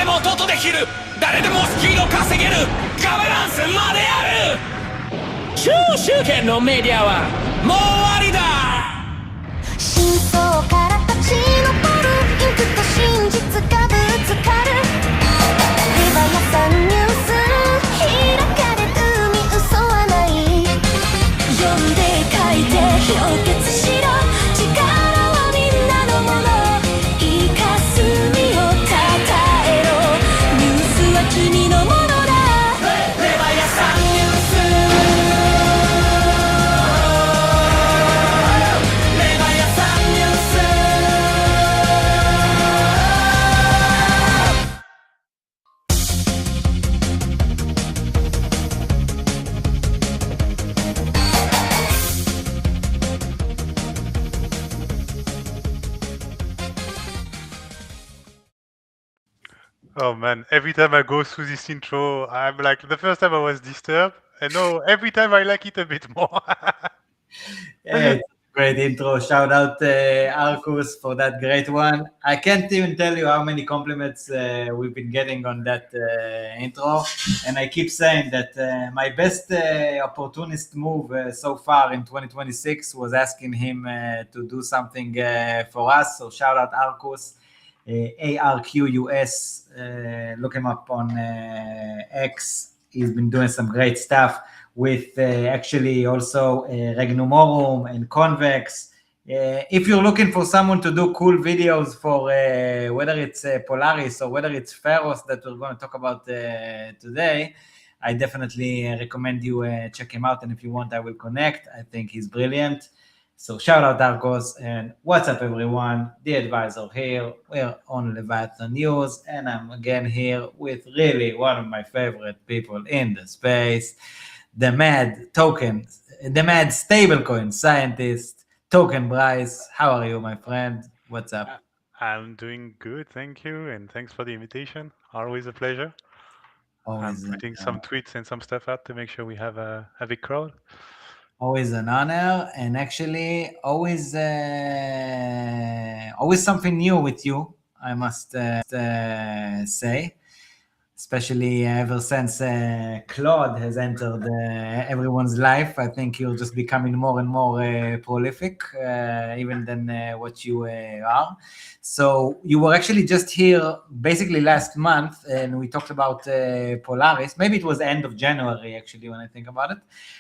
でもトトできる、誰でもスキルを稼げる、ガバナンスまである。中集権のメディアはもう終わりだ。真相から立ち上るインクと真実がぶつかる。レバヤさんニュース開かれる海、嘘はない。読んで書いて氷結しろ。力はみんなのもの。いい霞をたたえろ。ニュースは君のものだ。レバヤさんニュース。レバヤさんニュース。Oh man, every time I go through this intro, I'm like, the first time I was disturbed, and no, every time I like it a bit more. Yeah, it's a great intro. Shout out Arcus for that great one. I can't even tell you how many compliments we've been getting on that intro. And I keep saying that my best opportunist move so far in 2026 was asking him to do something for us. So shout out Arcus. ARQUS, look him up on X. He's been doing some great stuff with actually also Regnumorum and Convex. If you're looking for someone to do cool videos for whether it's Polaris or whether it's Pharos that we're going to talk about today, I definitely recommend you check him out. And if you want, I will connect. I think he's brilliant. So shout out Arcos, and what's up everyone, the advisor here, we're on Leviathan News, and I'm again here with really one of my favorite people in the space, the Mad Stablecoin Scientist, TokenBrice. How are you, my friend? What's up? I'm doing good, thank you, and thanks for the invitation. Always a pleasure. Always I'm putting some tweets and some stuff out to make sure we have a big crowd. Always an honor, and actually always something new with you, I must say, especially ever since Claude has entered everyone's life. I think you're just becoming more and more prolific, even than what you are. So you were actually just here basically last month, and we talked about Polaris. Maybe it was end of January, actually, when I think about it.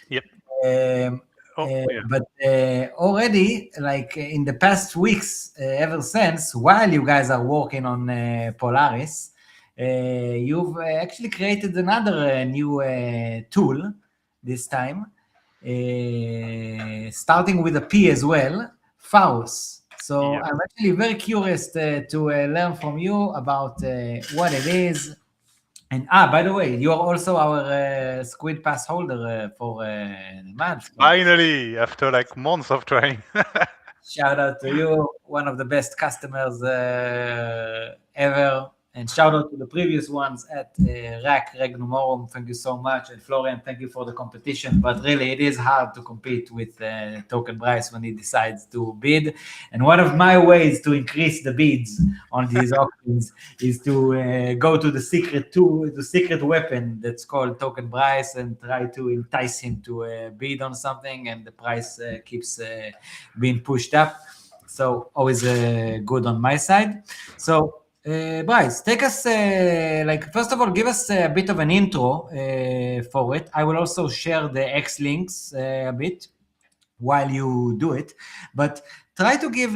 Yep. But already, like in the past weeks, ever since, while you guys are working on Polaris, you've actually created another new tool this time, starting with a P as well, Pharos. So Yeah. I'm actually very curious to learn from you about what it is. And by the way, you are also our SQUID Pass holder for Mad. Finally, after like months of trying. Shout out to you, one of the best customers ever. And shout out to the previous ones at Rack, Regnumorum. Thank you so much. And Florian, thank you for the competition. But really, it is hard to compete with TokenBrice when he decides to bid. And one of my ways to increase the bids on these auctions is to go to the secret weapon that's called TokenBrice and try to entice him to bid on something. And the price keeps being pushed up. So always good on my side. So Bryce, take us, first of all, give us a bit of an intro for it. I will also share the X links a bit while you do it, but try to give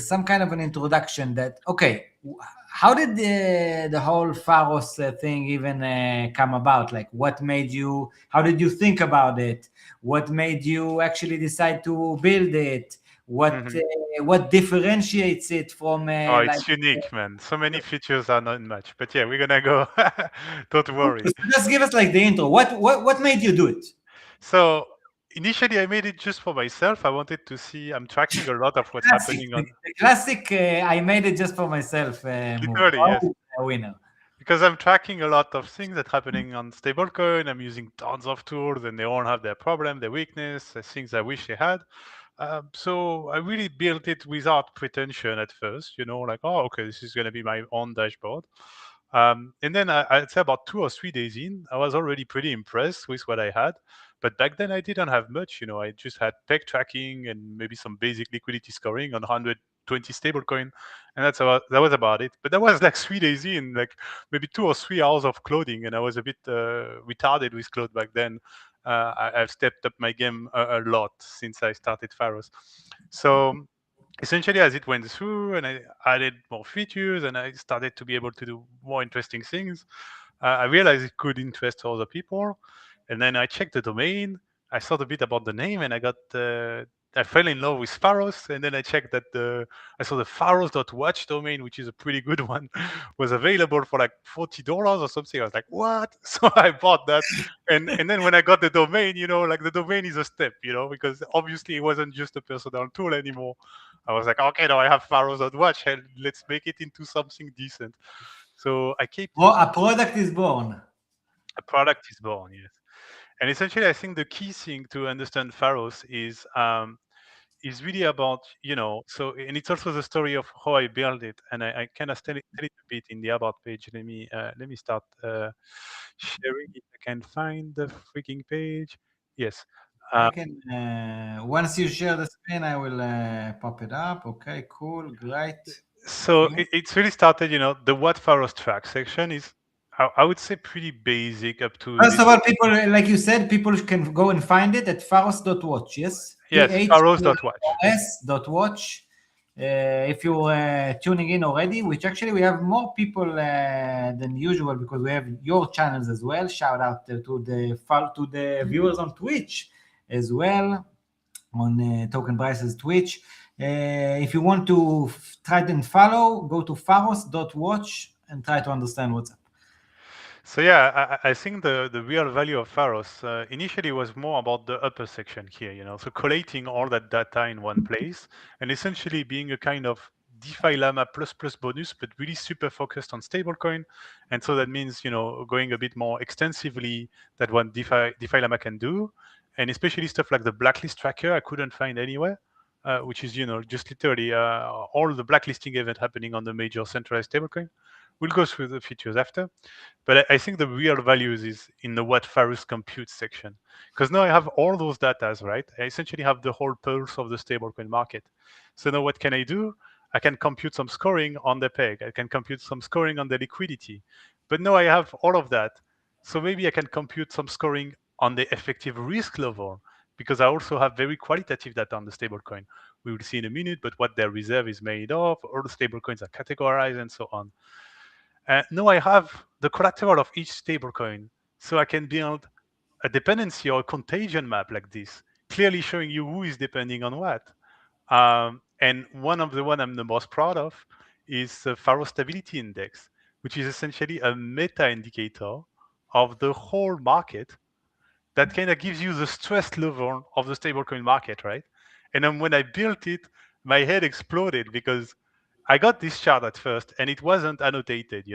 some kind of an introduction that, okay, how did the whole Pharos thing even come about? Like, what made you, how did you think about it? What made you actually decide to build it? What differentiates it from? It's unique, man. So many features are not much, but yeah, we're gonna go. Don't worry. Just give us like the intro. What made you do it? So initially, I made it just for myself. I wanted to see. I'm tracking a lot of what's happening on. The classic. I made it just for myself. Literally, yes. A winner. Because I'm tracking a lot of things that are happening on stablecoin. I'm using tons of tools, and they all have their problem, their weakness, the things I wish they had. So I really built it without pretension at first, like, oh, okay, this is going to be my own dashboard. And then I'd say about 2 or 3 days in, I was already pretty impressed with what I had. But back then I didn't have much, I just had peg tracking and maybe some basic liquidity scoring on 120 stablecoin, and that was about it. But that was like 3 days in, like maybe 2 or 3 hours of coding, and I was a bit retarded with code back then. I've stepped up my game a lot since I started Pharos. So essentially, as it went through and I added more features and I started to be able to do more interesting things, I realized it could interest other people. And then I checked the domain. I thought a bit about the name, and I fell in love with Pharos. And then I checked that I saw the Pharos.watch domain, which is a pretty good one, was available for like $40 or something. I was like, what? So I bought that. And then when I got the domain, like the domain is a step, because obviously it wasn't just a personal tool anymore. I was like, okay, now I have Pharos.watch, and let's make it into something decent. So I keep a product is born. A product is born, yes. And essentially, I think the key thing to understand Pharos is really about, so, and it's also the story of how I built it. And I kind of tell it a bit in the about page. Let me start sharing if I can find the freaking page. Yes. I can, once you share the screen, I will pop it up. Okay, cool, great. So it's really started, the what Pharos track section is, I would say, pretty basic up to. First of all, people, like you said, people can go and find it at pharos.watch, yes? Yes, pharos.watch. Pharos.watch. If you're tuning in already, which actually we have more people than usual because we have your channels as well. Shout out to the viewers on Twitch as well, on TokenBrice's Twitch. If you want to try and follow, go to pharos.watch and try to understand what's up. So yeah, I think the real value of Pharos initially was more about the upper section here, so collating all that data in one place and essentially being a kind of DeFi Llama plus bonus, but really super focused on stablecoin. And so that means, going a bit more extensively than what DeFi Llama can do. And especially stuff like the blacklist tracker I couldn't find anywhere, which is, just literally all the blacklisting event happening on the major centralized stablecoin. We'll go through the features after. But I think the real values is in the what Pharos compute section. Because now I have all those data, right? I essentially have the whole pulse of the stablecoin market. So now what can I do? I can compute some scoring on the peg. I can compute some scoring on the liquidity. But now I have all of that. So maybe I can compute some scoring on the effective risk level, because I also have very qualitative data on the stablecoin. We will see in a minute, but what their reserve is made of, all the stablecoins are categorized, and so on. Now I have the collateral of each stablecoin, so I can build a dependency or a contagion map like this, clearly showing you who is depending on what. And one I'm the most proud of is the Pharos Stability Index, which is essentially a meta indicator of the whole market that kind of gives you the stress level of the stablecoin market, right? And then when I built it, my head exploded because I got this chart at first and it wasn't annotated,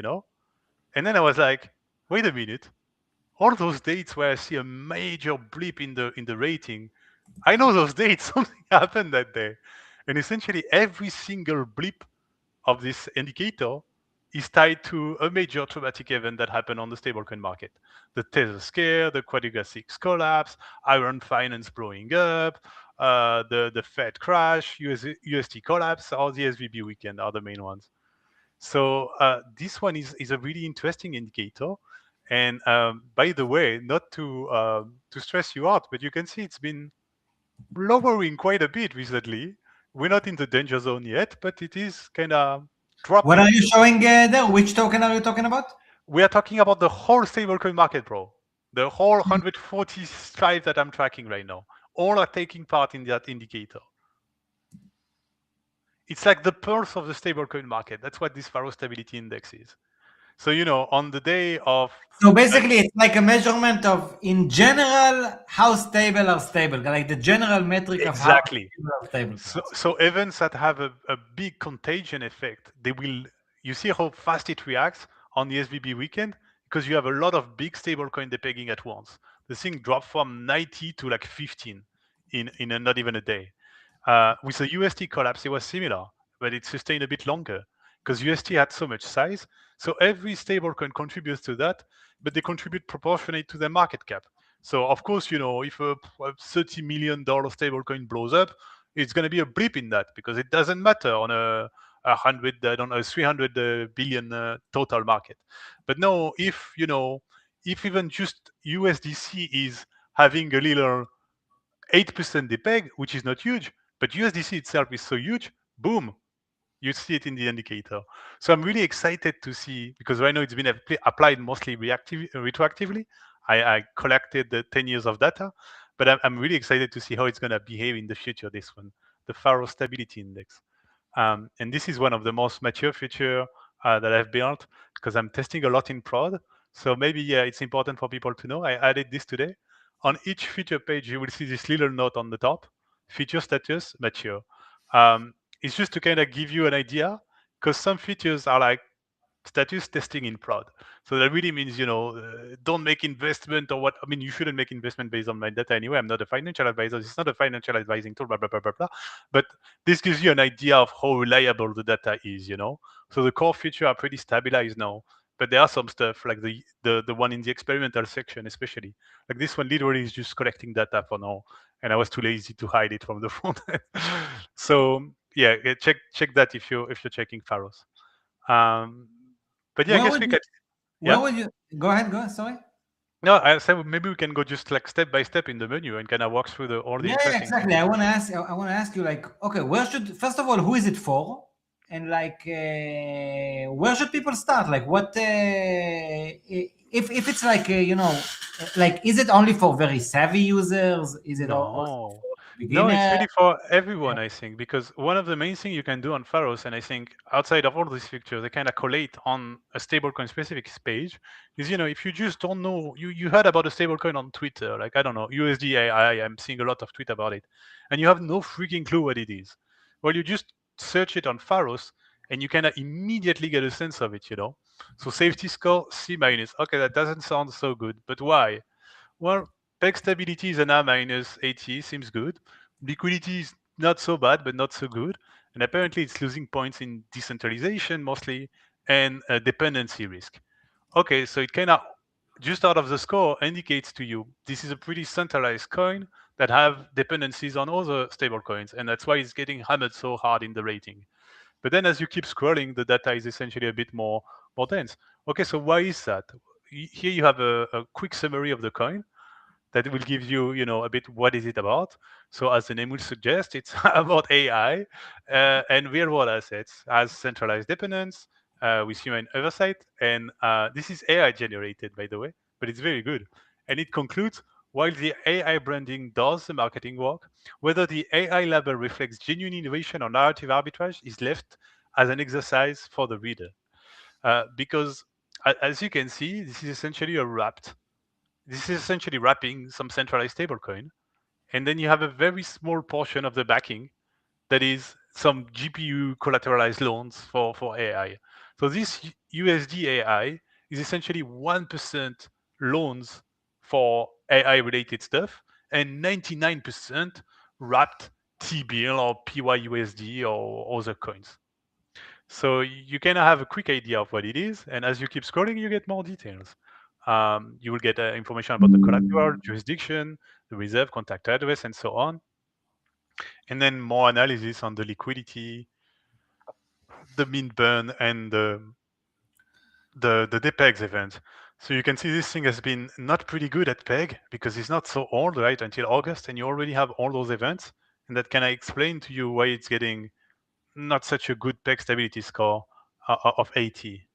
And then I was like, wait a minute, all those dates where I see a major blip in the rating, I know those dates, something happened that day. And essentially every single blip of this indicator is tied to a major traumatic event that happened on the stablecoin market. The Tether scare, the Quadriga 6 collapse, Iron Finance blowing up, the Fed crash, USD collapse, or the SVB weekend are the main ones. So this one is a really interesting indicator. And by the way, not to stress you out, but you can see it's been lowering quite a bit recently. We're not in the danger zone yet, but it is kind of dropping. What are you showing there? Which token are you talking about? We are talking about the whole stablecoin market, bro. The whole 145 that I'm tracking right now. All are taking part in that indicator. It's like the pulse of the stablecoin market. That's what this Pharos Stability Index is. So, on the day of... So basically, it's like a measurement of, in general, how stable are stable, like the general metric of how stable are stable. So events that have a big contagion effect, you see how fast it reacts on the SVB weekend, because you have a lot of big stablecoin depegging at once. The thing dropped from 90 to like 15 in not even a day. With the USD collapse, it was similar, but it sustained a bit longer because UST had so much size. So every stablecoin contributes to that, but they contribute proportionate to their market cap. So of course, if a $30 million stablecoin blows up, it's going to be a blip in that because it doesn't matter on a 300 billion total market. But no, if even just USDC is having a little 8% depeg, which is not huge, but USDC itself is so huge, boom, you see it in the indicator. So I'm really excited to see, because right now it's been applied mostly retroactively. I collected the 10 years of data, but I'm really excited to see how it's going to behave in the future, this one, the Pharos Stability Index. And this is one of the most mature feature that I've built because I'm testing a lot in prod. So maybe, yeah, it's important for people to know. I added this today. On each feature page, you will see this little note on the top, feature status mature. It's just to kind of give you an idea, because some features are like status testing in prod. So that really means, don't make investment or what. I mean, you shouldn't make investment based on my data anyway. I'm not a financial advisor. It's not a financial advising tool, blah, blah, blah, blah, blah. But this gives you an idea of how reliable the data is, So the core features are pretty stabilized now. But there are some stuff like the one in the experimental section, especially. Like this one literally is just collecting data for now. And I was too lazy to hide it from the front end. So yeah, check that if you're checking Pharos. But yeah, I guess we could. Where Yeah. would you go ahead? Sorry. No, I said maybe we can go just like step by step in the menu and kind of walk through all the interesting exactly. things. I want to ask you, like, okay, first of all, who is it for? And like, where should people start? Like, what if it's like like, is it only for very savvy users? Is it also for No, it's beginners? really for everyone, I think, because one of the main things you can do on Pharos, and I think outside of all these features, they kind of collate on a stablecoin specific page, is, if you just don't know, you heard about a stablecoin on Twitter, like, I don't know, USDAI, I'm seeing a lot of tweet about it, and you have no freaking clue what it is. Well, you just search it on Pharos, and you kind of immediately get a sense of it, So safety score, C-. Okay, that doesn't sound so good, but why? Well, peg stability is an R minus 80, seems good. Liquidity is not so bad, but not so good. And apparently it's losing points in decentralization mostly and dependency risk. Okay, so it kind of, just out of the score, indicates to you this is a pretty centralized coin that have dependencies on other stable coins. And that's why it's getting hammered so hard in the rating. But then as you keep scrolling, the data is essentially a bit more dense. Okay, so why is that? Here you have a quick summary of the coin that will give you, a bit what is it about. So as the name will suggest, it's about AI and real-world assets as centralized dependence with human oversight. And this is AI generated, by the way, but it's very good. And it concludes, while the AI branding does the marketing work, whether the AI label reflects genuine innovation or narrative arbitrage is left as an exercise for the reader. Because as you can see, this is essentially wrapping some centralized stablecoin. And then you have a very small portion of the backing that is some GPU collateralized loans for AI. So this USD AI is essentially 1% loans for AI related stuff and 99% wrapped T-bill or PYUSD or other coins. So you kind of have a quick idea of what it is. And as you keep scrolling, you get more details. You will get information about the collateral, jurisdiction, the reserve, contact address, and so on. And then more analysis on the liquidity, the mint burn, and the DPEGs event. So you can see this thing has been not pretty good at PEG because it's not so old, right, until August, and you already have all those events. And that can I explain to you why it's getting not such a good PEG stability score of 80.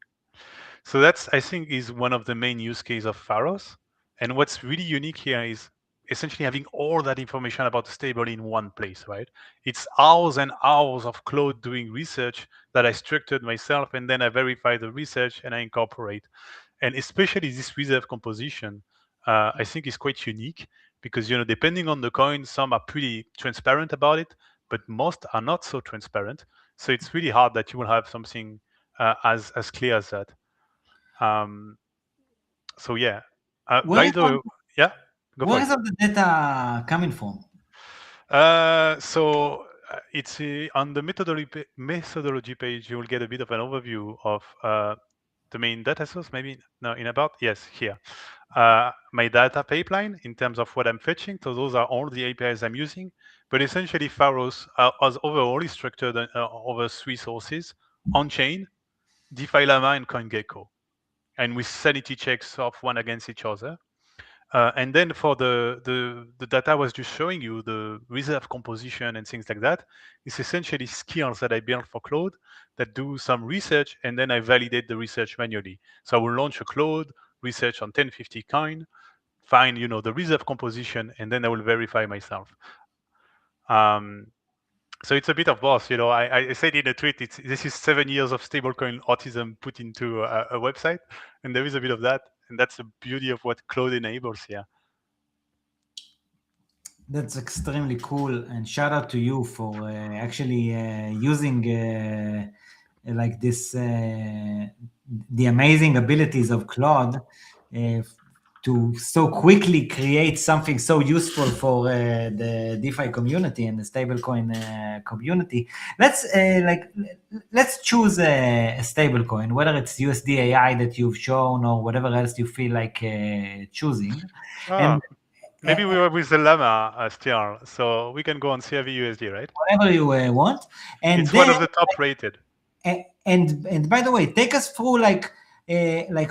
So that's, I think, is one of the main use case of Pharos. And what's really unique here is essentially having all that information about the stable in one place, right? It's hours and hours of Claude doing research that I structured myself, and then I verify the research and I incorporate. And especially this reserve composition, I think is quite unique because, depending on the coin, some are pretty transparent about it, but most are not so transparent. So it's really hard that you will have something as clear as that. So yeah, Where is yeah, go for where it. is all the data coming from? So it's on the methodology page. You will get a bit of an overview of the main data source. Maybe no, in about yes here. My data pipeline in terms of what I'm fetching. So those are all the APIs I'm using. But essentially, Pharos as overall is structured over 3 sources: on-chain, DeFi Llama, and CoinGecko, and with sanity checks of one against each other. And then for the data I was just showing you, the reserve composition and things like that, it's essentially skills that I built for Claude that do some research, and then I validate the research manually. So I will launch a Claude, research on 1050 coin, find the reserve composition, and then I will verify myself. So it's a bit of both. I said in a tweet, this is 7 years of stablecoin autism put into a website, and there is a bit of that, and that's the beauty of what Claude enables here. That's extremely cool, and shout out to you for actually using like this the amazing abilities of Claude to so quickly create something so useful for the DeFi community and the stablecoin community. Let's choose a stablecoin, whether it's USD AI that you've shown or whatever else you feel like choosing. And maybe we were with the Llama still, so we can go on CRV USD, right? Whatever you want. And it's then, one of the top rated. And by the way, take us through like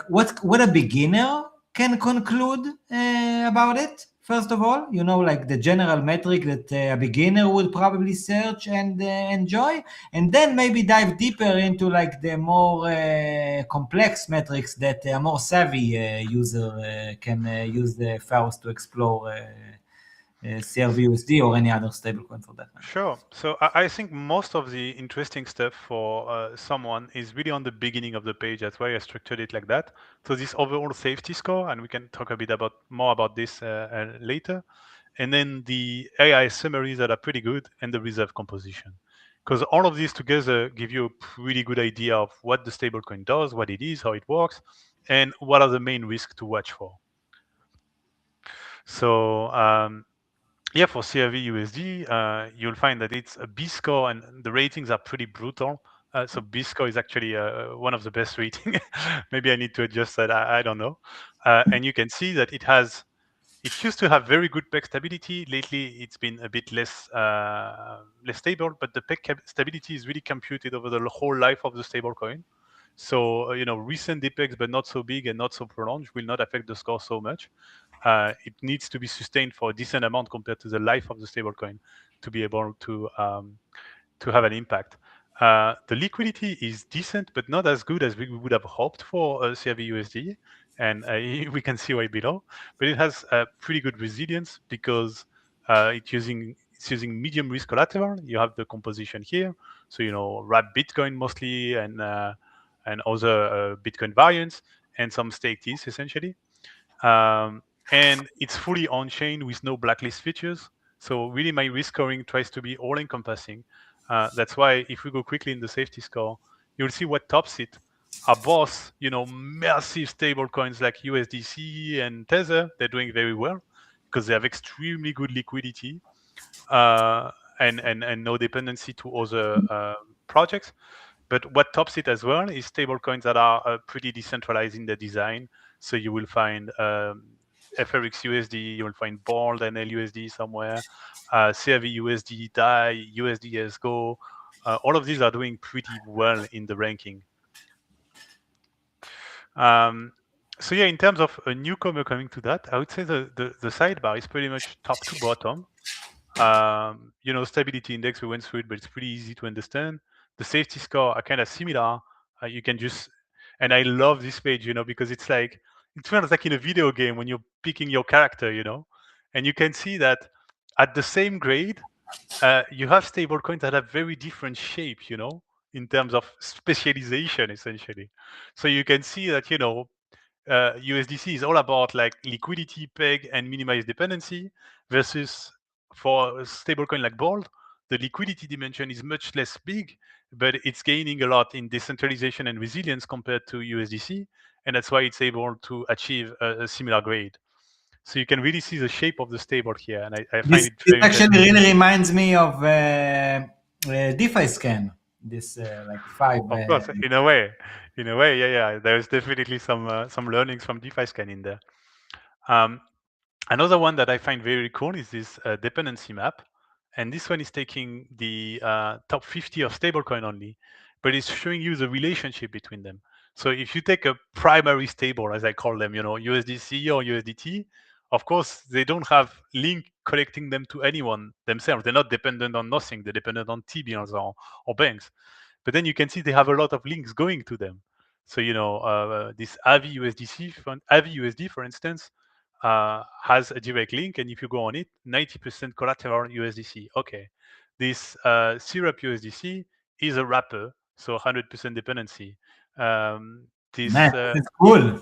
what a beginner can conclude about it. First of all, like the general metric that a beginner would probably search and enjoy, and then maybe dive deeper into like the more complex metrics that a more savvy user can use the Pharos to explore CRV-USD or any other stablecoin for that matter. Sure. So I think most of the interesting stuff for someone is really on the beginning of the page. That's why I structured it like that. So this overall safety score, and we can talk a bit more about this later. And then the AI summaries that are pretty good, and the reserve composition. Because all of these together give you a pretty good idea of what the stablecoin does, what it is, how it works, and what are the main risks to watch for. So yeah, for CRV USD, you'll find that it's a B score, and the ratings are pretty brutal. So B score is actually one of the best rating. Maybe I need to adjust that. I don't know. And you can see that it used to have very good peg stability. Lately, it's been a bit less stable, but the peg stability is really computed over the whole life of the stablecoin. So recent depegs, but not so big and not so prolonged, will not affect the score so much. It needs to be sustained for a decent amount compared to the life of the stablecoin to be able to have an impact. The liquidity is decent, but not as good as we would have hoped for CRV USD, and we can see why below. But it has a pretty good resilience because it's using medium risk collateral. You have the composition here, so wrap Bitcoin mostly and other Bitcoin variants and some staked ETH essentially. And it's fully on-chain with no blacklist features. So really my risk scoring tries to be all-encompassing. That's why if we go quickly in the safety score, you'll see what tops it are both, massive stable coins like USDC and Tether. They're doing very well because they have extremely good liquidity and no dependency to other projects. But what tops it as well is stablecoins that are pretty decentralized in their design. So you will find FRX USD, you will find Bold and LUSD somewhere, CRV USD, DAI, USDS Go. All of these are doing pretty well in the ranking. So yeah, in terms of a newcomer coming to that, I would say the sidebar is pretty much top to bottom. Stability index, we went through it, but it's pretty easy to understand. The safety score are kind of similar. You can just, and I love this page, because it's like, it feels like in a video game when you're picking your character, and you can see that at the same grade, you have stable coins that have very different shape, in terms of specialization, essentially. So you can see that, USDC is all about like liquidity, peg, and minimize dependency, versus for a stablecoin like Bold, the liquidity dimension is much less big, but it's gaining a lot in decentralization and resilience compared to USDC, and that's why it's able to achieve a similar grade. So you can really see the shape of the stable here, and I find This, it this very actually interesting. really reminds me of DeFi scan. This like five. Of course, in a way, yeah. There's definitely some learnings from DeFi scan in there. Um, Another one that I find very cool is this dependency map. And this one is taking the top 50 of stablecoin only, but it's showing you the relationship between them. So if you take a primary stable, as I call them, USDC or USDT, of course, they don't have link connecting them to anyone themselves. They're not dependent on nothing. They're dependent on T-bills or banks. But then you can see they have a lot of links going to them. So, this AVI USD, for instance, has a direct link, and if you go on it, 90% collateral USDC. Okay, this syrup USDC is a wrapper, so 100% dependency. Man, This it's cool.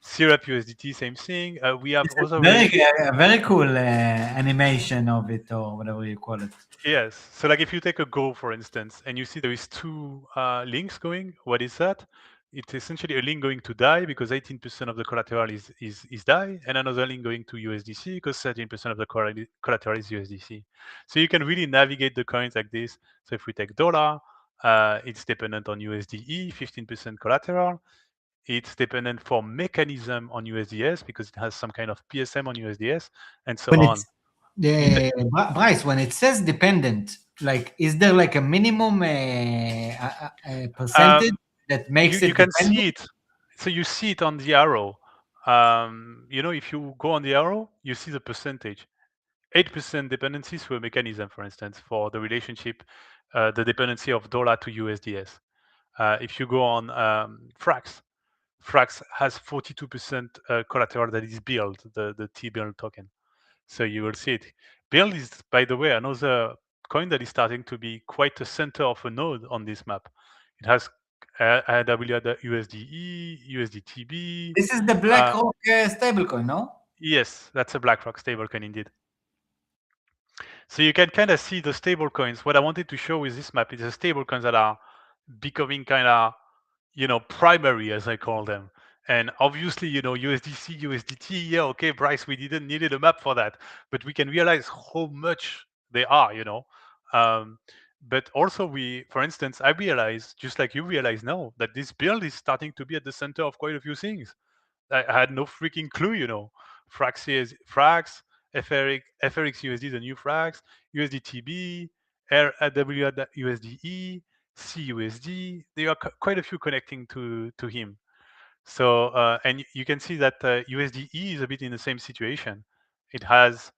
syrup USDT, same thing. We have It's also a very cool animation of it, or whatever you call it. Yes. So like if you take a Go, for instance, and you see there is two links going, what is that? It's essentially a link going to DAI because 18% of the collateral is DAI, and another link going to USDC because 13% of the collateral is USDC. So you can really navigate the coins like this. So if we take dollar, it's dependent on USDE, 15% collateral. It's dependent for mechanism on USDS because it has some kind of PSM on USDS, and so When on. it's Bryce, when it says dependent, like, is there like a minimum percentage that makes You it can dependent? see it. So you see it on the arrow. If you go on the arrow, you see the percentage. 8% dependencies for a mechanism, for instance, for the relationship, the dependency of dollar to USDS. If you go on Frax, Frax has 42% collateral that is build, the T-bill token. So you will see it. Build is, by the way, another coin that is starting to be quite a center of a node on this map. It has USDE, USDTB. This is the BlackRock stablecoin, no? Yes, that's a BlackRock stablecoin indeed. So you can kind of see the stablecoins. What I wanted to show with this map is the stablecoins that are becoming kind of, primary, as I call them. And obviously, USDC, USDT, yeah, okay, Bryce, we didn't needed a map for that, but we can realize how much they are, But also for instance, I realize, just like you realize now, that this build is starting to be at the center of quite a few things. I had no freaking clue, Frax is Frax, FRX USD, the new Frax, USDTB, USDE, CUSD. There are quite a few connecting to him. So and you can see that USDE is a bit in the same situation. It has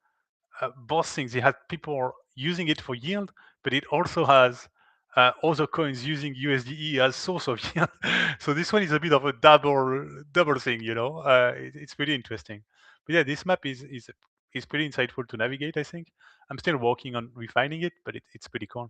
both things. It has people using it for yield, but it also has other coins using USDE as source of yield. So this one is a bit of a double thing, it's pretty interesting. But yeah, this map is pretty insightful to navigate, I think. I'm still working on refining it, but it's pretty cool.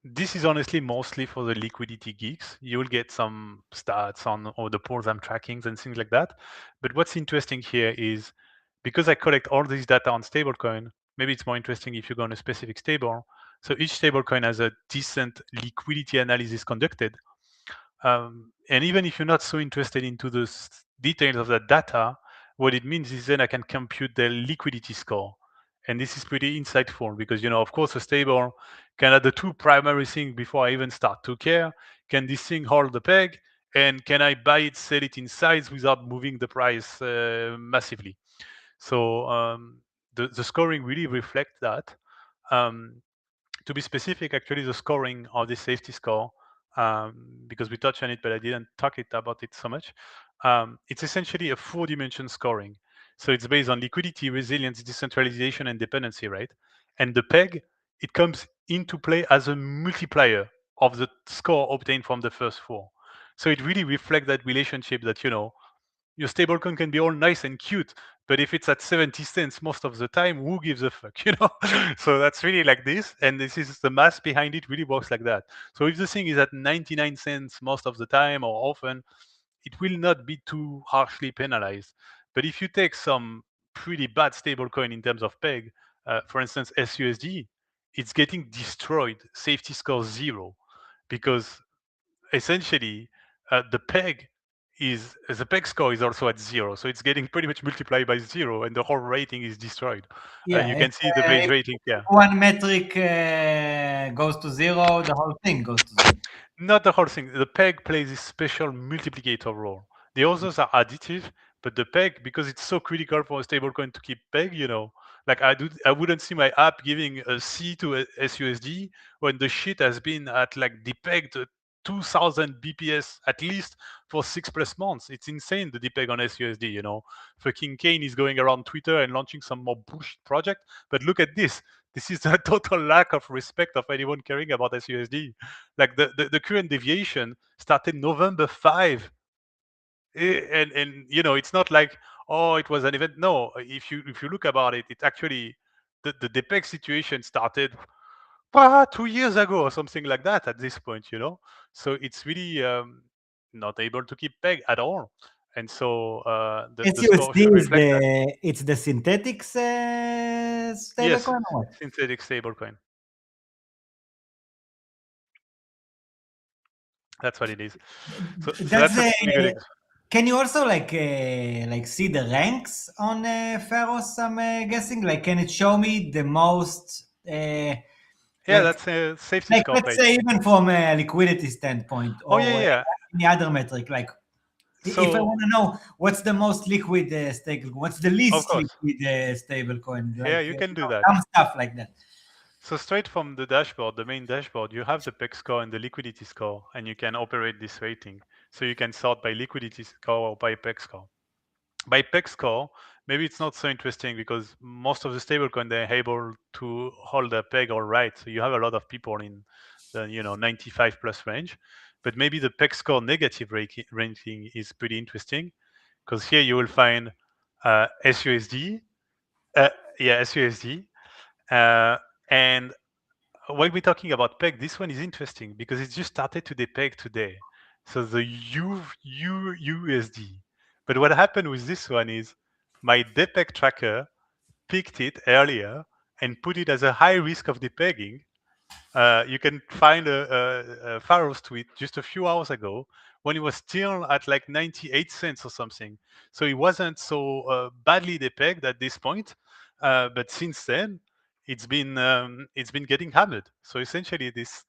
This is honestly mostly for the liquidity geeks. You will get some stats on all the pools I'm tracking and things like that. But what's interesting here is because I collect all this data on stablecoin, maybe it's more interesting if you go on a specific stable. So each stablecoin has a decent liquidity analysis conducted. And even if you're not so interested into the details of that data, what it means is then I can compute the liquidity score. And this is pretty insightful because, of course, a stable can have the two primary things before I even start to care. Can this thing hold the peg? And can I buy it, sell it in size without moving the price massively? So the scoring really reflects that. To be specific, actually, the scoring of the safety score, because we touched on it, but I didn't talk about it so much. It's essentially a 4-dimension scoring. So it's based on liquidity, resilience, decentralization, and dependency, right? And the peg, it comes into play as a multiplier of the score obtained from the first 4. So it really reflects that relationship that, your stablecoin can be all nice and cute, but if it's at 70 cents most of the time, who gives a fuck, So that's really like this, and this is the math behind it really works like that. So if the thing is at 99 cents most of the time or often, it will not be too harshly penalized. But if you take some pretty bad stablecoin in terms of peg, for instance, SUSD, it's getting destroyed, safety score 0, because essentially the peg is the peg score is also at 0, so it's getting pretty much multiplied by 0, and the whole rating is destroyed. Yeah, You can see the base rating. Yeah, one metric goes to 0, the whole thing goes to 0. not the whole thing. The peg plays a special multiplicator role. The others are additive, but the peg, because it's so critical for a stablecoin to keep peg, like I wouldn't see my app giving a C to a SUSD when the shit has been at like depegged 2000 BPS at least for 6+ months. It's insane, the depeg on SUSD. Fucking Kane is going around Twitter and launching some more bullshit project, but look at this. This is a total lack of respect of anyone caring about SUSD. Like the current deviation started November 5. And it's not like, oh, it was an event. No, if you look about it, it actually, the depeg situation started 2 years ago or something like that at this point. So it's really not able to keep peg at all. And so the score should SUSD is reflect that. it's the synthetics Yes, stablecoin or what? synthetic stablecoin. That's what it is. So that's a pretty good example. Can you also like see the ranks on Pharos? I'm guessing. Like, can it show me the most? Yeah, like, that's a safety like score let's page. say even from a liquidity standpoint, or yeah. any other metric. Like, So, if I want to know what's the most liquid stablecoin, what's the least course. liquid stablecoin? Like, Yeah, you can do that. Some stuff like that. So straight from the dashboard, the main dashboard, you have the peg score and the liquidity score, and you can operate this rating. So you can sort by liquidity score or by peg score. By peg score, maybe it's not so interesting because most of the stablecoin, they're able to hold a peg all right. So you have a lot of people in the 95+ range. But maybe the peg score negative ranking is pretty interesting, because here you will find SUSD. SUSD. And while we're talking about peg, this one is interesting because it just started to depeg today. So the USD. But what happened with this one is my depeg tracker picked it earlier and put it as a high risk of depegging. You can find a Pharos tweet just a few hours ago when it was still at like 98 cents or something. So it wasn't so badly depegged at this point. But since then, it's been getting hammered. So essentially, this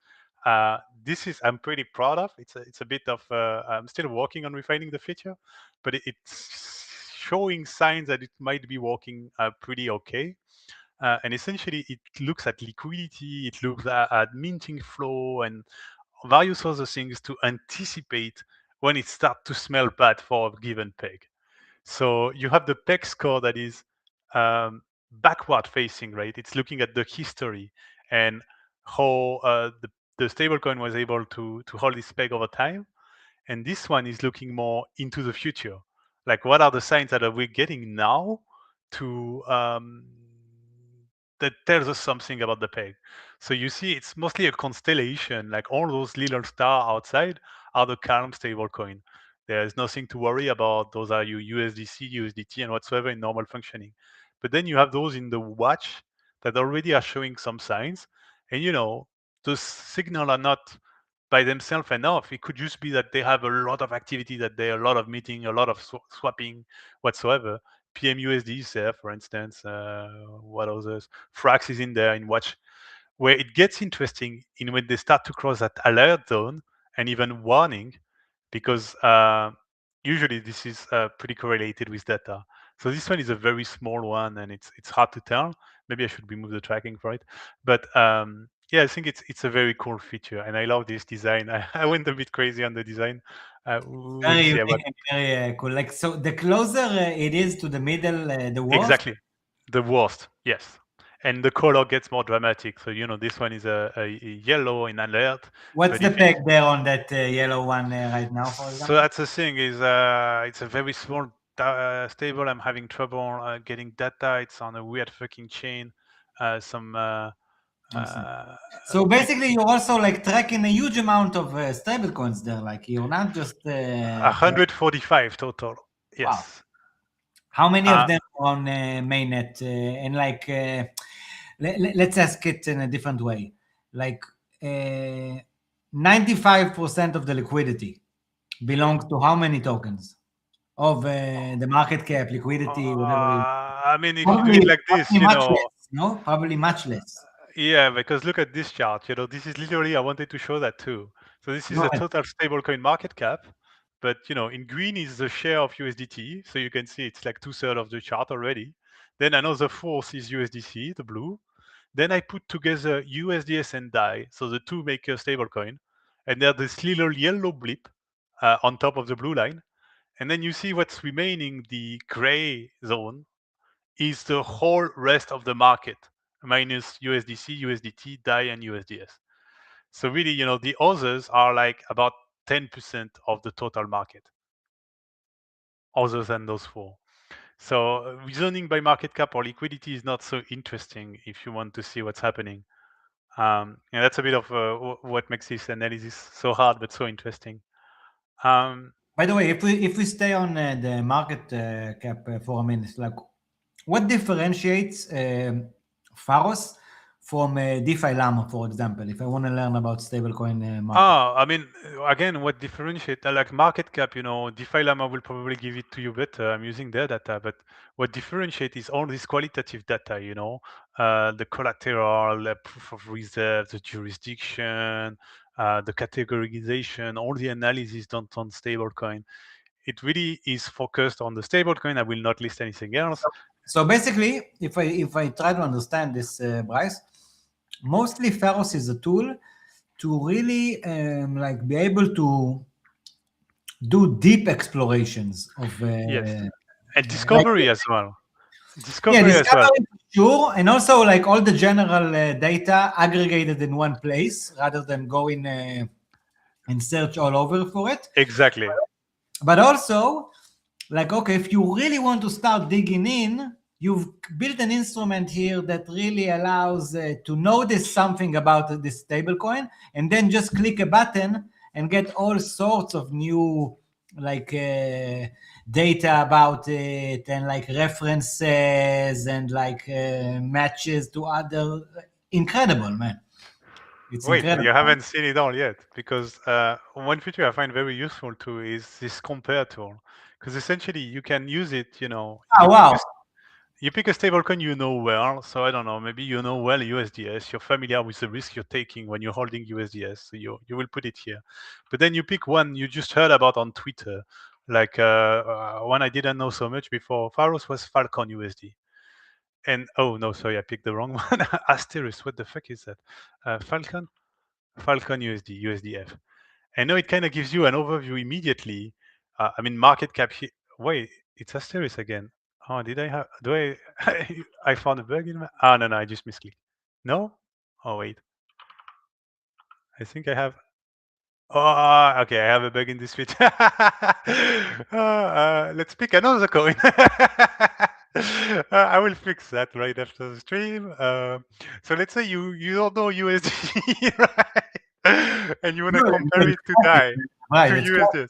is I'm pretty proud of. It's a bit of I'm still working on refining the feature, but it's showing signs that it might be working pretty okay. And essentially, it looks at liquidity, it looks at minting flow, and various other things to anticipate when it starts to smell bad for a given peg. So you have the peg score that is backward facing, right? It's looking at the history and how the stablecoin was able to hold this peg over time. And this one is looking more into the future. Like, what are the signs that we're getting now to that tells us something about the peg? So you see, it's mostly a constellation. Like, all those little stars outside are the Calm stablecoin. There is nothing to worry about. Those are your USDC, USDT, and whatsoever in normal functioning. But then you have those in the watch that already are showing some signs. And those signals are not by themselves enough. It could just be that they have a lot of activity, that there are a lot of meeting, a lot of swapping whatsoever. PMUSD is there, for instance. What others? Frax is in there in watch. Where it gets interesting in when they start to cross that alert zone and even warning, because usually this is pretty correlated with data. So this one is a very small one, and it's hard to tell. Maybe I should remove the tracking for it. But yeah, I think it's a very cool feature, and I love this design. I went a bit crazy on the design. We'll see about Very cool. Like, so the closer it is to the middle, the worse. exactly the worst. Yes. And the color gets more dramatic. So this one is a yellow in alert. What's the peg there on that yellow one right now, for example? So that's the thing, is it's a very small stable. I'm having trouble getting data. It's on a weird fucking chain. So basically, you're also like tracking a huge amount of stablecoins there. Like, you're not just 145 total. Yes. Wow. How many of them are on mainnet? And like, let's ask it in a different way. Like, 95% of the liquidity, belongs to how many tokens of the market cap, liquidity, whatever? I mean, if you do it like this, Probably much less. No, probably much less. yeah, because look at this chart. This is literally, I wanted to show that too. So this is Go the ahead. total stablecoin market cap, but in green is the share of USDT. So you can see it's like 2/3 of the chart already. Then another fourth is USDC, the blue. Then I put together USDS and DAI, so the two make a stablecoin, and there's this little yellow blip on top of the blue line. And then you see what's remaining, the gray zone, is the whole rest of the market, minus USDC, USDT, DAI, and USDS. So really, the others are like about 10% of the total market, other than those four. So reasoning by market cap or liquidity is not so interesting if you want to see what's happening. And that's a bit of what makes this analysis so hard but so interesting. By the way, if we stay on the market cap for a minute, like what differentiates Pharos from DeFi Llama, for example, if I want to learn about stablecoin market? I mean, again, what differentiates, like market cap, DeFi Llama will probably give it to you better. I'm using their data, but what differentiates is all this qualitative data, the collateral, the proof of reserve, the jurisdiction, the categorization, all the analysis done on stablecoin. It really is focused on the stablecoin. I will not list anything else. So basically, if I try to understand this, Bryce, mostly Pharos is a tool to really be able to do deep explorations of Yes, and discovery as well. Discovery sure, and also like all the general data aggregated in one place rather than going and search all over for it. Exactly. But also, like, okay, if you really want to start digging in, you've built an instrument here that really allows to notice something about this stablecoin, and then just click a button and get all sorts of new data about it, and like references and like matches to other. Incredible, man. It's Wait, incredible. you haven't seen it all yet, because one feature I find very useful too is this compare tool, because essentially you can use it. Wow. You pick a stablecoin you know well. So I don't know, maybe you know well USDS. You're familiar with the risk you're taking when you're holding USDS, so you will put it here. But then you pick one you just heard about on Twitter, like one I didn't know so much before. Pharos was Falcon USD. And oh no, sorry, I picked the wrong one. Asterisk, what the fuck is that? Falcon USD, USDF. And now it kind of gives you an overview immediately. I mean, market cap. Wait, it's Asterisk again. Oh, did I have? Do I? I found a bug in my. Oh no, I just misclicked. No. Oh wait. I think I have. Oh, okay, I have a bug in this feed. Let's pick another coin. I will fix that right after the stream. So let's say you don't know USD, right? And you want to compare it to DAI, to USD.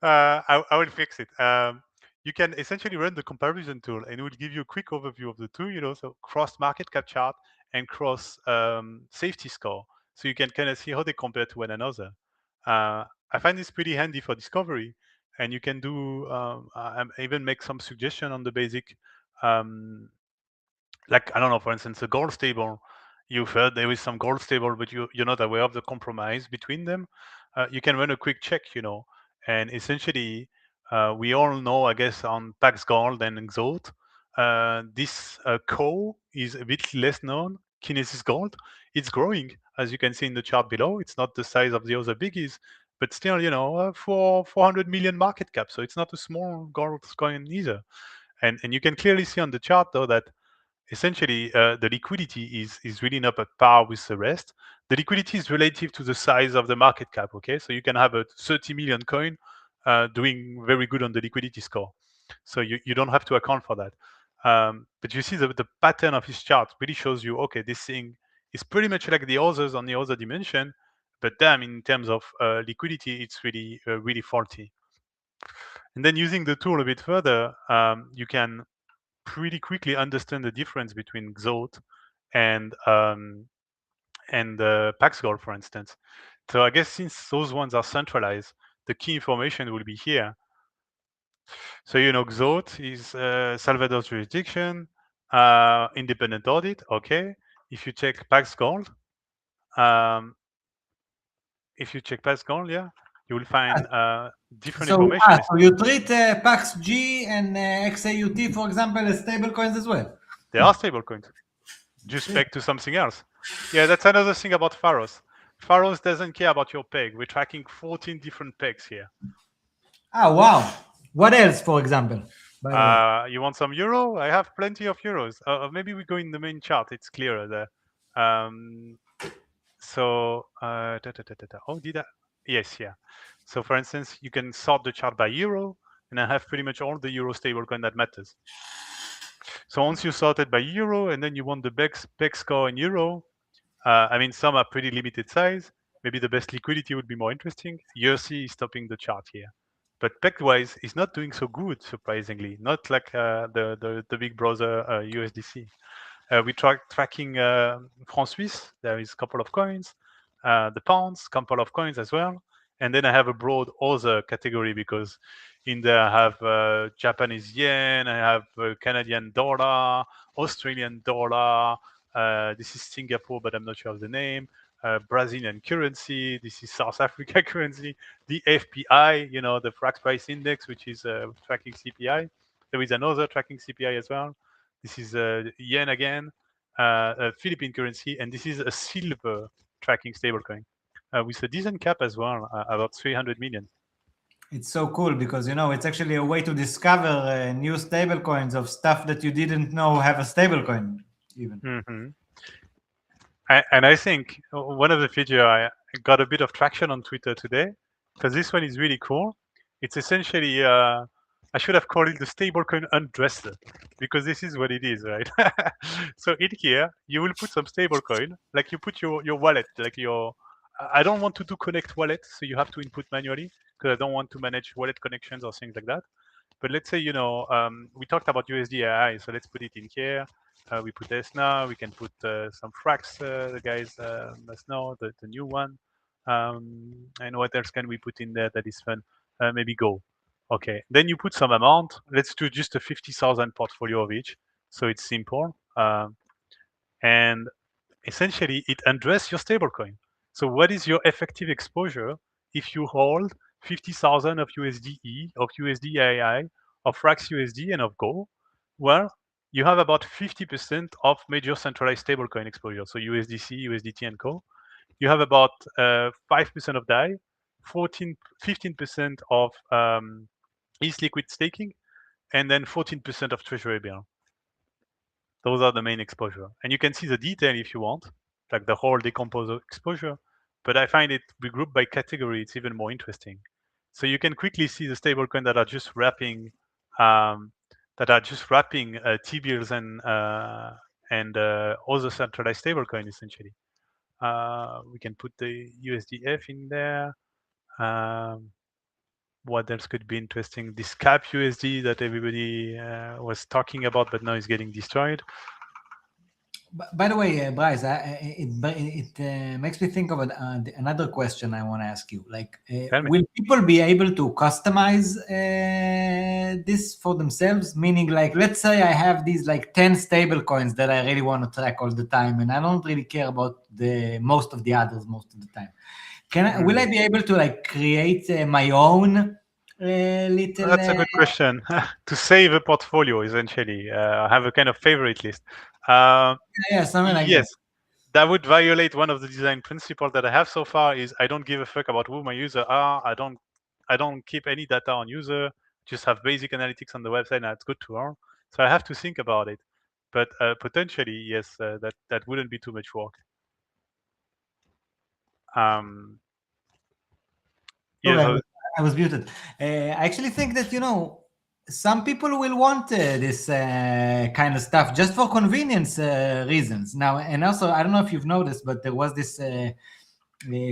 I will fix it. You can essentially run the comparison tool, and it will give you a quick overview of the two. So cross market cap chart and cross safety score, so you can kind of see how they compare to one another. I find this pretty handy for discovery, and you can do even make some suggestion on the basic, like I don't know, for instance, a gold stable. You've heard there is some gold stable, but you're not aware of the compromise between them. You can run a quick check, and essentially we all know, I guess, on Pax Gold and Exalt, this co is a bit less known. Kinesis Gold, it's growing, as you can see in the chart below. It's not the size of the other biggies, but still, 400 million market cap. So it's not a small gold coin either. And you can clearly see on the chart though that essentially the liquidity is really not at par with the rest. The liquidity is relative to the size of the market cap. Okay, so you can have a 30 million coin doing very good on the liquidity score. So you don't have to account for that. But you see the pattern of his chart really shows you, okay, this thing is pretty much like the others on the other dimension, but damn, in terms of liquidity, it's really really faulty. And then using the tool a bit further, you can pretty quickly understand the difference between Xalt and Pax Gold, for instance. So I guess since those ones are centralized, the key information will be here. So XOT is Salvador's jurisdiction, independent audit. Okay. If you check Pax Gold, yeah, you will find different information. So you treat Pax G and XAUT, for example, as stablecoins as well? They are stablecoins, just pegged to something else. Yeah, that's another thing about Pharos. Pharos doesn't care about your peg. We're tracking 14 different pegs here. Oh, wow. What else, for example? You want some euro? I have plenty of euros. Maybe we go in the main chart. It's clearer there. Oh, did I? Yes, yeah. So for instance, you can sort the chart by euro, and I have pretty much all the euro stablecoin that matters. So once you sort it by euro, and then you want the peg score in euro, I mean, some are pretty limited size. Maybe the best liquidity would be more interesting. USC is topping the chart here. But peg-wise, it's not doing so good, surprisingly. Not like the big brother USDC. We tracking franc Suisse. There is a couple of coins. The pounds, couple of coins as well. And then I have a broad other category because in there I have Japanese yen, I have Canadian dollar, Australian dollar. This is Singapore, but I'm not sure of the name. Brazilian currency. This is South Africa currency. The FPI, the Frax Price Index, which is tracking CPI. There is another tracking CPI as well. This is yen again, Philippine currency, and this is a silver tracking stablecoin with a decent cap as well, about 300 million. It's so cool because it's actually a way to discover new stablecoins of stuff that you didn't know have a stablecoin even. Mm-hmm. And I think one of the features I got a bit of traction on Twitter today, because this one is really cool. It's essentially, I should have called it the stablecoin undresser, because this is what it is, right? So in here, you will put some stablecoin, like you put your wallet, like I don't want to connect wallet, so you have to input manually, because I don't want to manage wallet connections or things like that. But let's say, we talked about USD so let's put it in here. We put SNA, we can put some Frax, the guys must know, the new one. And what else can we put in there that is fun? Maybe Go. Okay, then you put some amount. Let's do just a 50,000 portfolio of each. So it's simple. And essentially, it undresses your stablecoin. So what is your effective exposure if you hold 50,000 of USDE, of USDAI, of Frax USD, and of Go? Well, you have about 50% of major centralized stablecoin exposure. So USDC, USDT, and Co. You have about 5% of DAI, 15% of liquid staking, and then 14% of treasury bill. Those are the main exposure. And you can see the detail if you want, like the whole decomposed exposure. But I find it regrouped by category, it's even more interesting. So you can quickly see the stablecoin that are just wrapping T-bills and other centralized stablecoin essentially. We can put the USDF in there. What else could be interesting? This cap USD that everybody was talking about, but now is getting destroyed. By the way, Bryce, it makes me think of another question I want to ask you. Like, will people be able to customize this for themselves? Meaning, like, let's say I have these like 10 stable coins that I really want to track all the time, and I don't really care about most of the others most of the time. Will I be able to like create my own little? That's a good question. To save a portfolio, essentially, have a kind of favorite list. Something like yes, that would violate one of the design principles that I have so far. Is I don't give a fuck about who my users are. I don't keep any data on user. Just have basic analytics on the website, and that's good to all. So I have to think about it. But potentially, yes, that wouldn't be too much work. Yeah, I was muted. I actually think that some people will want this kind of stuff just for convenience reasons. Now, and also, I don't know if you've noticed, but there was this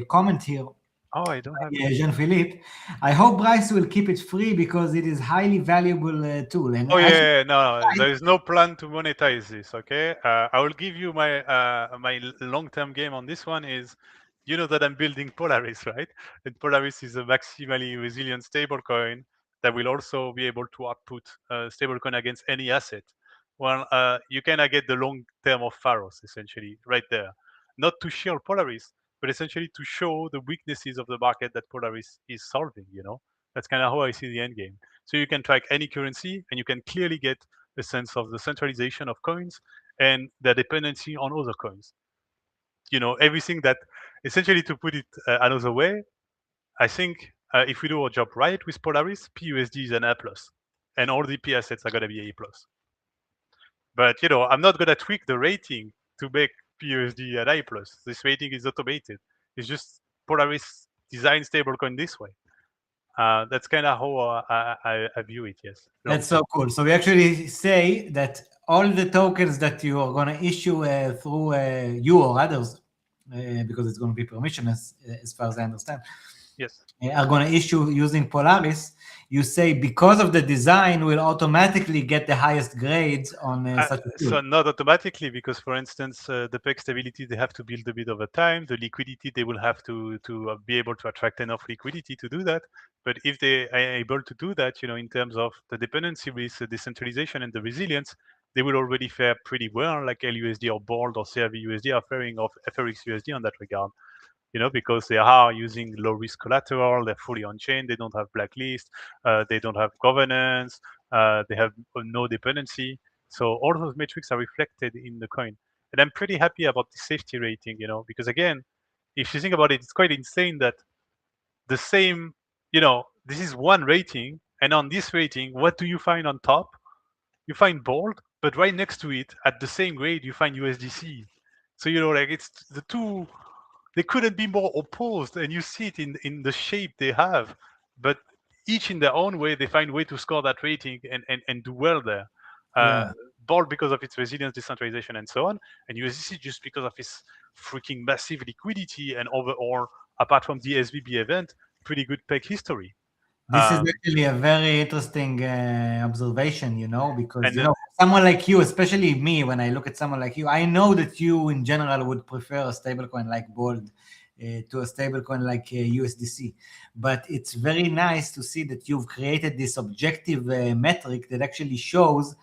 comment here. Oh, I don't have Jean-Philippe. I hope Bryce will keep it free because it is highly valuable tool. And no, there is no plan to monetize this. Okay, I will give you my my long-term game on this one. Is you know that I'm building Polaris, right? And Polaris is a maximally resilient stablecoin that will also be able to output stablecoin against any asset. Well, you can get the long term of Pharos essentially right there, not to shield Polaris, but essentially to show the weaknesses of the market that Polaris is solving. You know, that's kind of how I see the end game. So you can track any currency, and you can clearly get a sense of the centralization of coins and the dependency on other coins. You know, everything that essentially, to put it another way, I think if we do our job right with Polaris, PUSD is an A plus, and all the P assets are going to be A plus. But you know, I'm not going to tweak the rating to make PUSD an A plus. This rating is automated. It's just Polaris design stablecoin this way. That's kind of how I view it. Yes. That's so cool. So we actually say that all the tokens that you are going to issue through you or others, because it's going to be permissionless, as far as I understand, yes, are going to issue using Polaris. You say because of the design, will automatically get the highest grades on such a tool. So not automatically, because for instance, the peg stability, they have to build a bit over time. The liquidity, they will have to be able to attract enough liquidity to do that. But if they are able to do that, you know, in terms of the dependency with the decentralization and the resilience, they will already fare pretty well, like LUSD or BOLD or CRVUSD are faring off FRXUSD on that regard. You know, because they are using low risk collateral, they're fully on chain, they don't have blacklist, they don't have governance, they have no dependency. So all those metrics are reflected in the coin. And I'm pretty happy about the safety rating, you know, because again, if you think about it, it's quite insane that the same, you know, this is one rating, and on this rating, what do you find on top? You find BOLD, but right next to it, at the same grade, you find USDC. So, you know, like it's the two, they couldn't be more opposed, and you see it in the shape they have, but each in their own way, they find a way to score that rating and do well there. BOLD because of its resilience, decentralization, and so on, and USDC just because of its freaking massive liquidity and overall, apart from the SVB event, pretty good peg history. This is actually a very interesting observation, you know, because, you know, someone like you, especially me, when I look at someone like you, I know that you in general would prefer a stablecoin like BOLD to a stablecoin like USDC. But it's very nice to see that you've created this objective metric that actually shows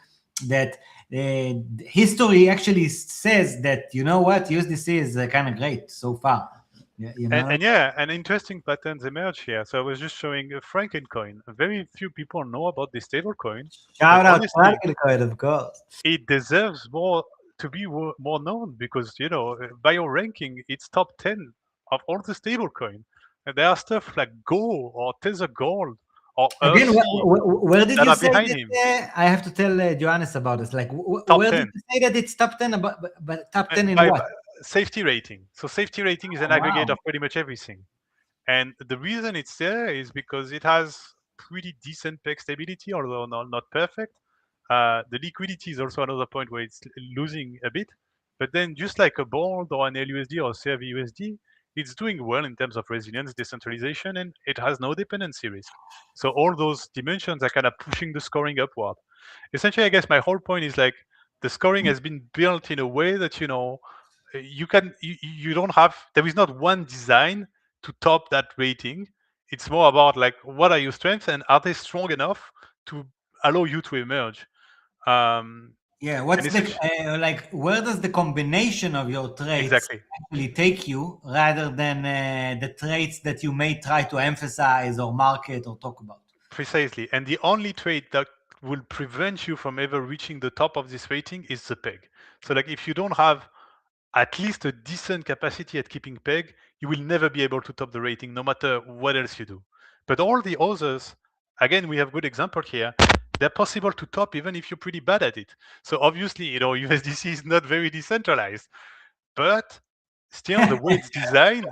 that history actually says that, you know what, USDC is kind of great so far. Yeah, you know? and interesting patterns emerge here. So I was just showing a Frankencoin. Very few people know about this stablecoin. Shout out Frankencoin, of course. It deserves more to be more known because, you know, by your ranking, it's top 10 of all the stablecoin. And there are stuff like Go or Tether Gold or again, where did you say that? I have to tell Johannes about this. Like, where did you say that it's top 10? But top 10 in what? Safety rating. So safety rating is an aggregate of pretty much everything. And the reason it's there is because it has pretty decent peg stability, although not perfect. The liquidity is also another point where it's losing a bit. But then just like a BOLD or an LUSD or CRVUSD, it's doing well in terms of resilience, decentralization, and it has no dependency risk. So all those dimensions are kind of pushing the scoring upward. Essentially, I guess my whole point is like the scoring has been built in a way that, you know, you don't have, there is not one design to top that rating. It's more about like, what are your strengths and are they strong enough to allow you to emerge? What's the like, where does the combination of your traits actually take you rather than the traits that you may try to emphasize or market or talk about? Precisely. And the only trait that will prevent you from ever reaching the top of this rating is the peg. So like, if you don't have at least a decent capacity at keeping peg, you will never be able to top the rating, no matter what else you do. But all the others, again, we have good example here. They're possible to top even if you're pretty bad at it. So obviously, you know, USDC is not very decentralized, but still the way it's designed,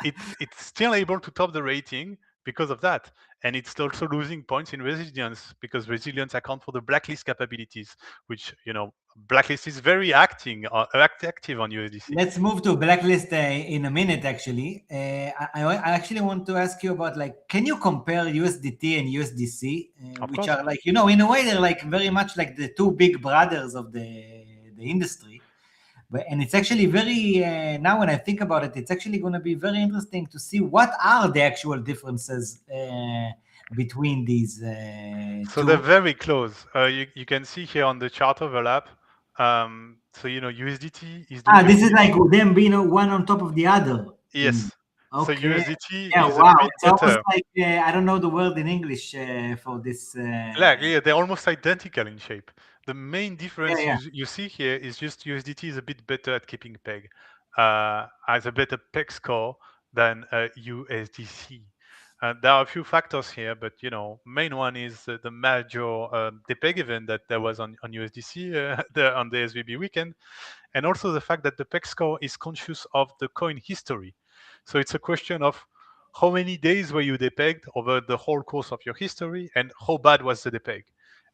it's still able to top the rating because of that. And it's also losing points in resilience because resilience account for the blacklist capabilities, which, you know, blacklist is very active on USDC. Let's move to blacklist in a minute, actually. I actually want to ask you about, like, can you compare USDT and USDC, which are like, you know, in a way, they're like very much like the two big brothers of the industry. And it's actually very, now when I think about it, it's actually going to be very interesting to see what are the actual differences between these So two. they're very close. You can see here on the chart overlap. So USDT is doing This is bit, like them being one on top of the other. yes. So Okay. USDT Yeah, is wow. a bit It's almost better. like, I don't know the word in English for this. Yeah, they're almost identical in shape. The main difference Yeah. you see here is just USDT is a bit better at keeping peg, has a better peg score than USDC. There are a few factors here, but main one is the major depeg event that there was on USDC on the SVB weekend, and also the fact that the peg score is conscious of the coin history. So it's a question of how many days were you depegged over the whole course of your history, and how bad was the depeg?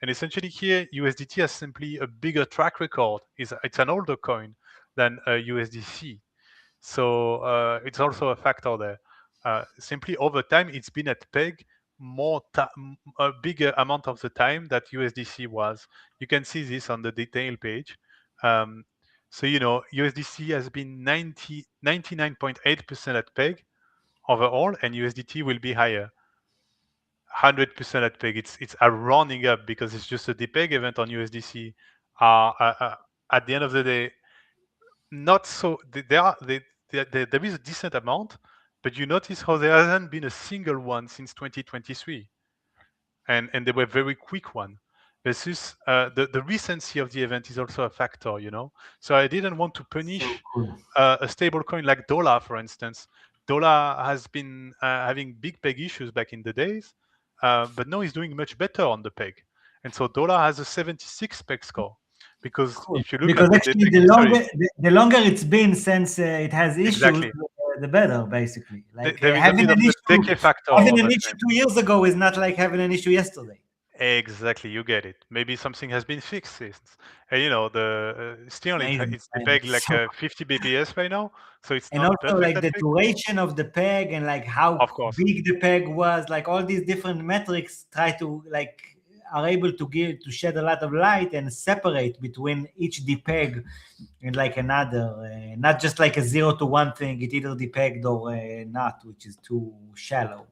And essentially here, USDT has simply a bigger track record. It's an older coin than USDC. So it's also a factor there. Simply over time, it's been at peg a bigger amount of the time that USDC was. You can see this on the detail page. So USDC has been 99.8% at peg overall, and USDT will be higher, 100% at peg. It's a rounding up because it's just a depeg event on USDC. At the end of the day, not so. There is a decent amount, but you notice how there hasn't been a single one since 2023, and they were very quick one. Versus the recency of the event is also a factor, So I didn't want to punish a stable coin like Dollar, for instance. Dollar has been having big peg issues back in the days, but now he's doing much better on the peg. And so Dollar has a 76 peg score. Because if you look at actually the longer it's been since it has issues, exactly, the better, basically. Like there is having a bit of the decay factor. Having an issue 2 years ago is not like having an issue yesterday. Exactly, you get it. Maybe something has been fixed since, and still it's the peg like 50 bps right now, so it's and not also perfect like the peg. duration of the peg and like how Of course. big the peg was, like all these different metrics are able to shed a lot of light and separate between each depeg and like another, not just like a 0 to 1 thing, it either depegged or not, which is too shallow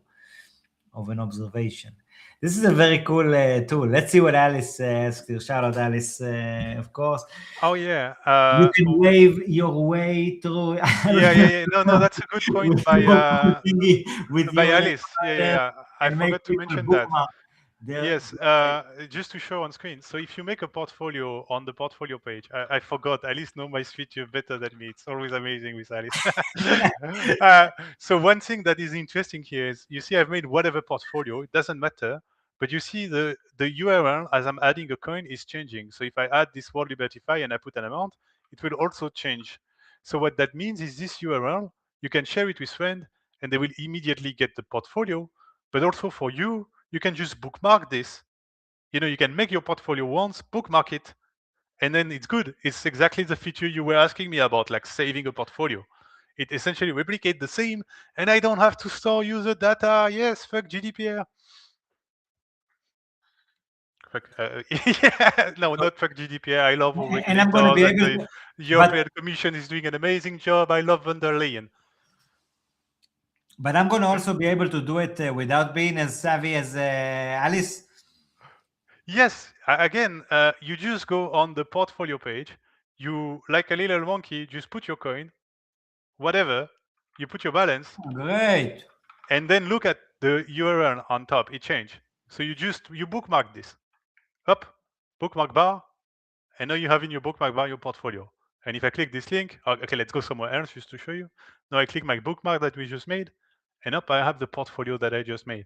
of an observation. This is a very cool tool. Let's see what Alice asks here. Shout out Alice, of course. Oh yeah. You can wave your way through. Yeah. No, that's a good point by Alice. Yeah. I forgot to mention that. Yes, just to show on screen. So if you make a portfolio on the portfolio page, I forgot, Alice knows my feature better than me. It's always amazing with Alice. So one thing that is interesting here is, you see I've made whatever portfolio, it doesn't matter, but you see the URL as I'm adding a coin is changing. So if I add this World Liberty Fi and I put an amount, it will also change. So what that means is this URL, you can share it with friends and they will immediately get the portfolio, but also for you can just bookmark this. You can make your portfolio once, bookmark it, and then it's good. It's exactly the feature you were asking me about, like saving a portfolio. It essentially replicates the same, and I don't have to store user data. Yes, fuck GDPR. Fuck, yeah, no, not fuck GDPR. I love all regulators, and I'm going to be able to, the European Commission is doing an amazing job. I love von der Leyen. But I'm going to also be able to do it without being as savvy as Alice. Yes, again, you just go on the portfolio page. You, like a little monkey, just put your coin, whatever. You put your balance. Great. And then look at the URL on top. It changed. So you bookmark this. Up, bookmark bar, and now you have in your bookmark bar your portfolio. And if I click this link, okay, let's go somewhere else just to show you. Now I click my bookmark that we just made, and up I have the portfolio that I just made.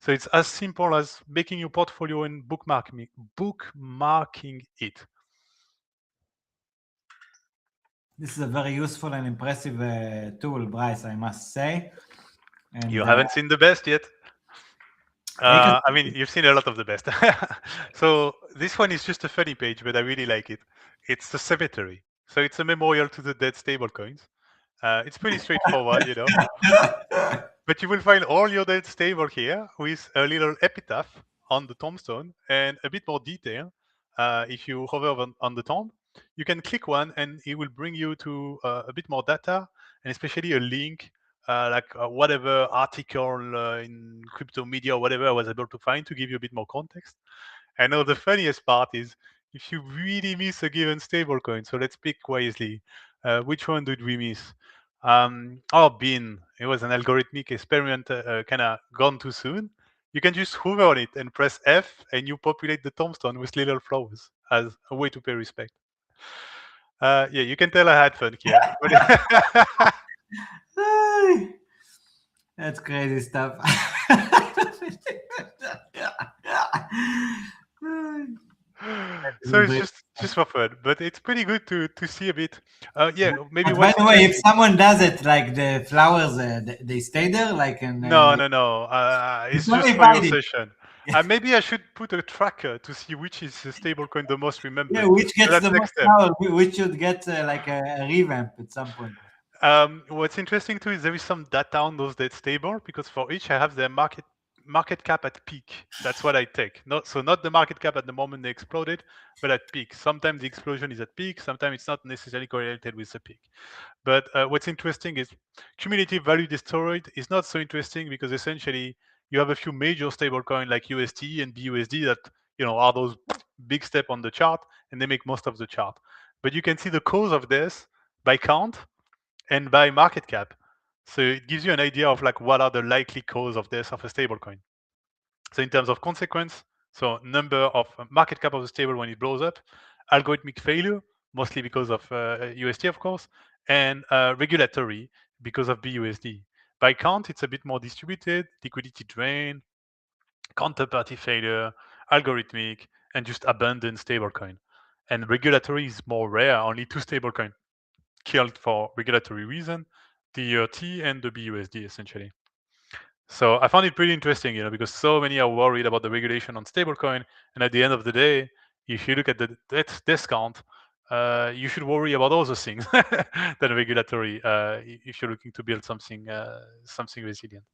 So it's as simple as making your portfolio and bookmarking it. This is a very useful and impressive tool, Bryce, I must say. And you haven't seen the best yet. I mean, you've seen a lot of the best. So this one is just a funny page, but I really like it. It's the cemetery. So it's a memorial to the dead stablecoins. It's pretty straightforward, But you will find all your dead stable here with a little epitaph on the tombstone and a bit more detail if you hover on the tomb. you can click one and it will bring you to a bit more data, and especially a link, whatever article in crypto media or whatever I was able to find to give you a bit more context. I know the funniest part is if you really miss a given stablecoin, so let's pick wisely. Which one did we miss? Bean. It was an algorithmic experiment, kind of gone too soon. You can just hover on it and press F, and you populate the tombstone with little flowers as a way to pay respect. Yeah, you can tell I had fun here. That's crazy stuff. So it's just for fun, but it's pretty good to see a bit. Yeah, maybe. By the way, if someone does it, like the flowers, they stay there, like in. No. It's just for your session. Maybe I should put a tracker to see which is the stablecoin the most remembered. Yeah, which gets the most flowers. Which should get like a revamp at some point. What's interesting too is there is some data on those that stable, because for each I have their market cap at peak. That's what I take. Not the market cap at the moment they exploded, but at peak. Sometimes the explosion is at peak. Sometimes it's not necessarily correlated with the peak. But what's interesting is cumulative value destroyed is not so interesting, because essentially you have a few major stablecoin like USD and BUSD that are those big step on the chart, and they make most of the chart. But you can see the cause of this by count and by market cap. So it gives you an idea of like what are the likely cause of death of a stablecoin. So in terms of consequence, so number of market cap of the stable when it blows up, algorithmic failure, mostly because of USD, of course, and regulatory because of BUSD. By count, it's a bit more distributed, liquidity drain, counterparty failure, algorithmic, and just abandoned stablecoin. And regulatory is more rare, only 2 stablecoin killed for regulatory reason, the ERT and the BUSD essentially. So I found it pretty interesting, because so many are worried about the regulation on stablecoin, and at the end of the day, if you look at the discount, you should worry about other things than regulatory if you're looking to build something resilient.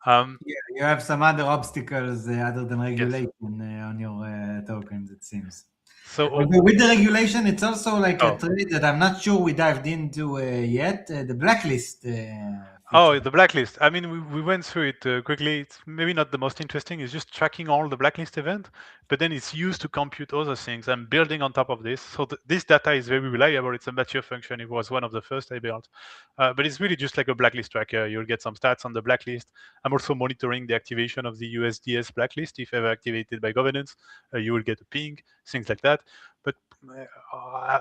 You have some other obstacles other than regulation on your tokens, it seems. So with the regulation, it's also like a trade that I'm not sure we dived into yet. The blacklist. The blacklist. I mean, we went through it quickly. It's maybe not the most interesting. It's just tracking all the blacklist event, but then it's used to compute other things. I'm building on top of this. So this data is very reliable. It's a mature function. It was one of the first I built. But it's really just like a blacklist tracker. You'll get some stats on the blacklist. I'm also monitoring the activation of the USDS blacklist. If ever activated by governance, you will get a ping, things like that. But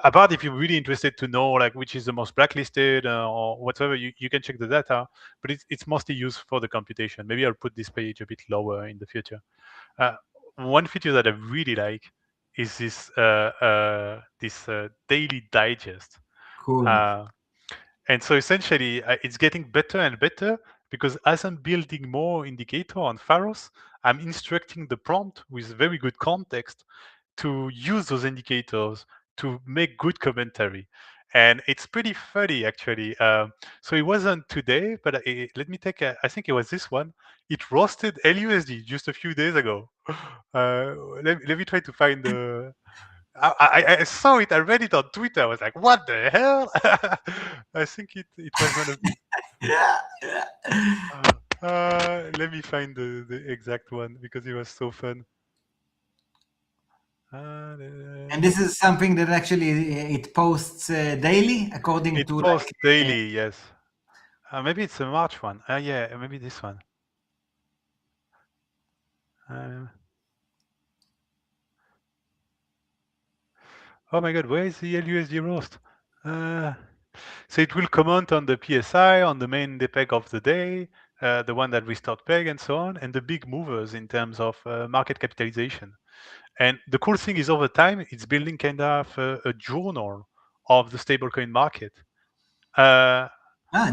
apart, if you're really interested to know like which is the most blacklisted or whatever, you can check the data, but it's mostly used for the computation. Maybe I'll put this page a bit lower in the future. One feature that I really like is this daily digest. Cool. And so essentially, it's getting better and better, because as I'm building more indicator on Pharos, I'm instructing the prompt with very good context to use those indicators to make good commentary. And it's pretty funny, actually. So it wasn't today, but let me take I think it was this one. It roasted LUSD just a few days ago. Let me try to find the... I saw it, I read it on Twitter. I was like, what the hell? I think it was one of the... let me find the exact one, because it was so fun. And this is something that actually it posts daily, according to... It posts daily, yes. Maybe it's a March one. Yeah, maybe this one. Oh my God, where is the LUSD roast? So it will comment on the PSI, on the main depeg of the day, the one that restored peg and so on, and the big movers in terms of market capitalization. And the cool thing is, over time, it's building kind of a journal of the stablecoin market.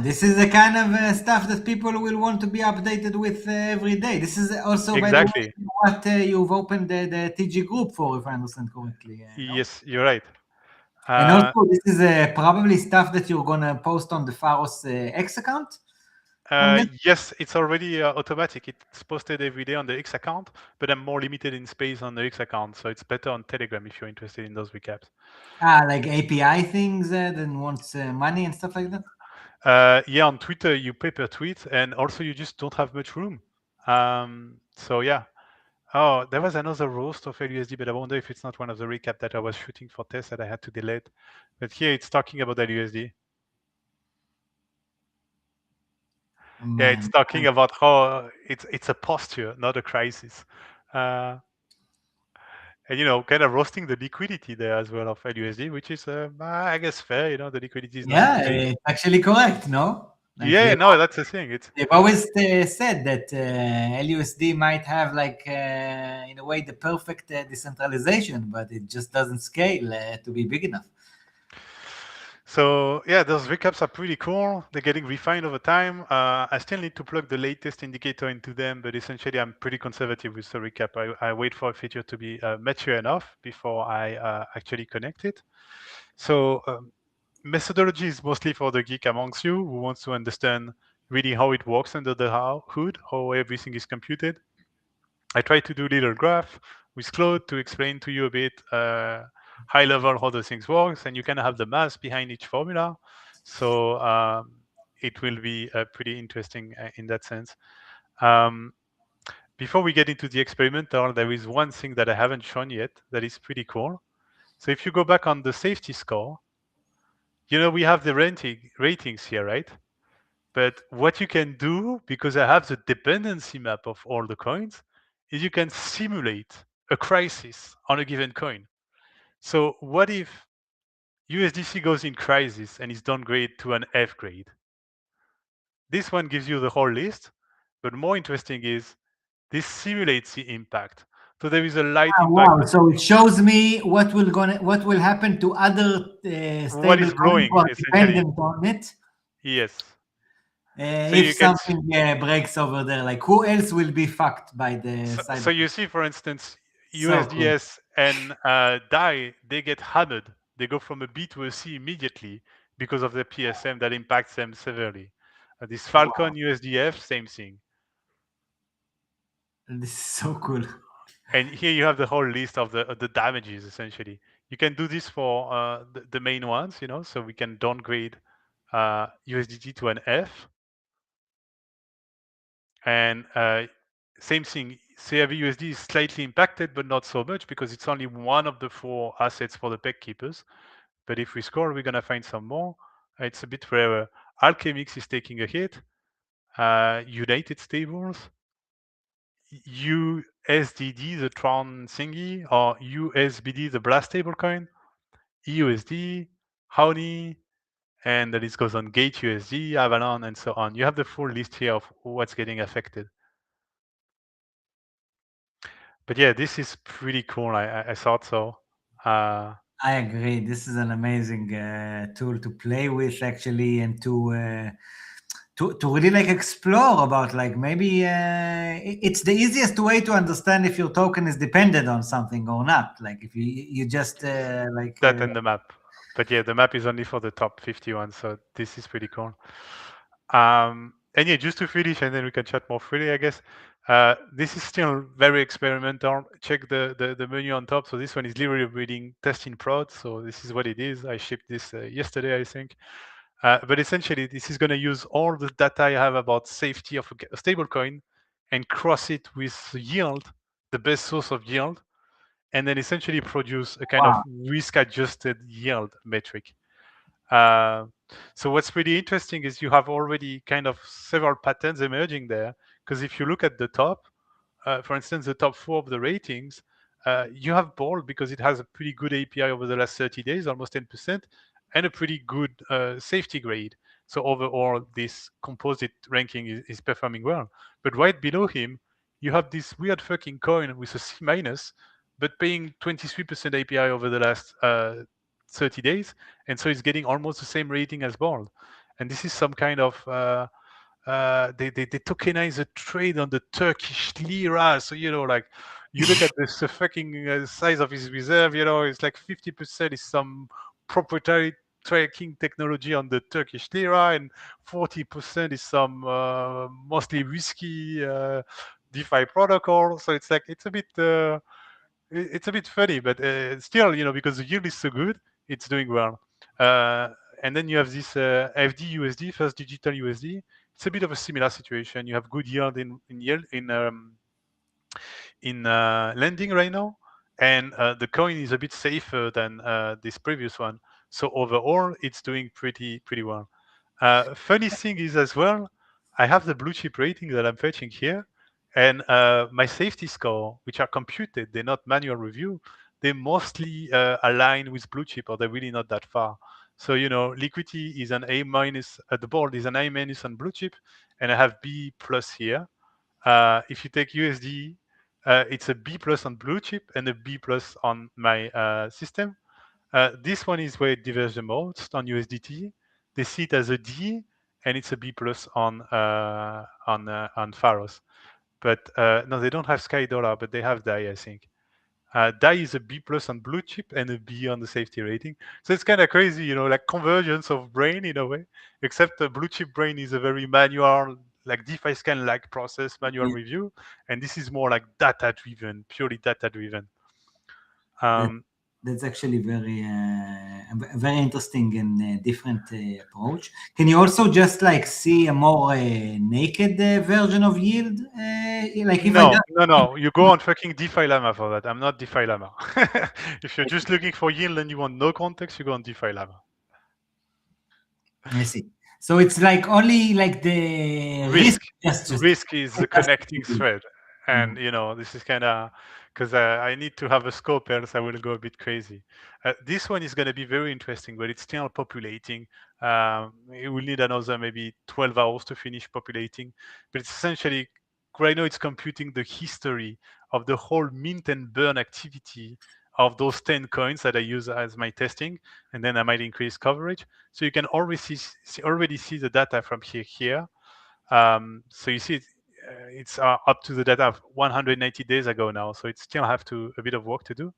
This is the kind of stuff that people will want to be updated with every day. This is also, exactly, by the way, what you've opened the TG group for, if I understand correctly. Yes, you're right. And also, this is probably stuff that you're going to post on the Pharos X account? Yes, it's already automatic. It's posted every day on the X account, but I'm more limited in space on the X account, so it's better on Telegram if you're interested in those recaps. Like API things that wants money and stuff like that? Yeah, on Twitter you pay per tweet, and also you just don't have much room. So yeah. Oh, there was another roast of LUSD, but I wonder if it's not one of the recap that I was shooting for test that I had to delete. But here it's talking about LUSD. Yeah, it's talking about how it's a posture, not a crisis. And kind of roasting the liquidity there as well of LUSD, which is I guess fair. The liquidity is 90 Yeah, days. it's actually correct, no? Like Yeah, no, that's the thing. they've always said that LUSD might have in a way the perfect decentralization, but it just doesn't scale to be big enough. So yeah, those recaps are pretty cool. They're getting refined over time. I still need to plug the latest indicator into them, but essentially I'm pretty conservative with the recap. I wait for a feature to be mature enough before I actually connect it. So methodology is mostly for the geek amongst you who wants to understand really how it works under the hood, how everything is computed. I try to do little graph with Claude to explain to you a bit high level how the things works, and you can have the math behind each formula. So it will be pretty interesting in that sense. Before we get into the experimental, there is one thing that I haven't shown yet that is pretty cool. So if you go back on the safety score, we have the ratings here, right? But what you can do, because I have the dependency map of all the coins, is you can simulate a crisis on a given coin. So what if USDC goes in crisis and is downgraded to an F grade? This one gives you the whole list, but more interesting is this simulates the impact. So there is a light impact. Wow! So it shows me what will happen to other What stable is coins who growing, are essentially. dependent on it. Yes. So If something breaks over there, like who else will be fucked by the So cyber? you see, for instance, So cool. USDS and DAI, they get hammered. They go from a B to a C immediately because of the PSM that impacts them severely. This Falcon USDF, same thing. This is so cool. And here you have the whole list of the damages, essentially. You can do this for the main ones, so we can downgrade USDT to an F. And same thing, CRV-USD is slightly impacted, but not so much because it's only one of the 4 assets for the peg keepers. But if we scroll, we're going to find some more. It's a bit rarer. Alchemix is taking a hit. United Stables, USDD, the Tron thingy, or USBD, the Blast stablecoin, EUSD, Honey, and the list goes on Gate USD, Avalon, and so on. You have the full list here of what's getting affected. But yeah, this is pretty cool. I thought so. I agree. This is an amazing tool to play with, actually, and to really explore about maybe it's the easiest way to understand if your token is dependent on something or not. Like if you just that and the map. But yeah, the map is only for the top 51, so this is pretty cool. And yeah, just to finish, and then we can chat more freely, I guess. This is still very experimental. Check the menu on top. So this one is literally reading test in prod. So this is what it is. I shipped this yesterday, I think. But essentially, this is going to use all the data I have about safety of a stablecoin and cross it with yield, the best source of yield, and then essentially produce a kind of risk-adjusted yield metric. So what's pretty interesting is you have already kind of several patterns emerging there, because if you look at the top, for instance, the top 4 of the ratings, you have Bold because it has a pretty good API over the last 30 days, almost 10%, and a pretty good safety grade. So overall, this composite ranking is performing well. But right below him, you have this weird fucking coin with a C minus, but paying 23% API over the last 30 days. And so it's getting almost the same rating as Bold. And this is some kind of they tokenize a trade on the Turkish lira. So you look at this fucking size of his reserve. It's like 50% is some proprietary tracking technology on the Turkish lira, and 40% is some mostly risky DeFi protocol. So it's like it's a bit funny, but still, because the yield is so good, it's doing well. And then you have this FD USD, First Digital USD. It's a bit of a similar situation. You have good yield in yield in lending right now, and the coin is a bit safer than this previous one. So overall, it's doing pretty well. Funny thing is as well, I have the blue chip rating that I'm fetching here, and my safety score, which are computed, they're not manual review. They mostly align with blue chip, or they're really not that far. So liquidity is an A minus at the board, is an A minus on blue chip, and I have B plus here. If you take USD, it's a B plus on blue chip and a B plus on my system. This one is where it diverges the most on USDT. They see it as a D, and it's a B plus on Pharos. But no, they don't have Sky Dollar, but they have DAI, I think. DAI is a B plus on blue chip and a B on the safety rating. So it's kind of crazy, like convergence of brain in a way, except the blue chip brain is a very manual, like DeFi scan like process, manual Yeah. review. And this is more like data driven, purely data driven. That's actually very interesting and different approach. Can you also just like see a more naked version of yield? Like if No. You go on fucking DeFi Llama for that. I'm not DeFi Llama. If you're just looking for yield and you want no context, you go on DeFi Llama. I see. So it's like only like the risk. Just risk is the connecting thread, and this is kind of because I need to have a scope, else I will go a bit crazy. This one is going to be very interesting, but it's still populating. It will need another maybe 12 hours to finish populating, but it's essentially right now it's computing the history of the whole mint and burn activity of those 10 coins that I use as my testing, and then I might increase coverage. So you can already see the data from here. So you see it's up to the data of 190 days ago now, so it still have a bit of work to do.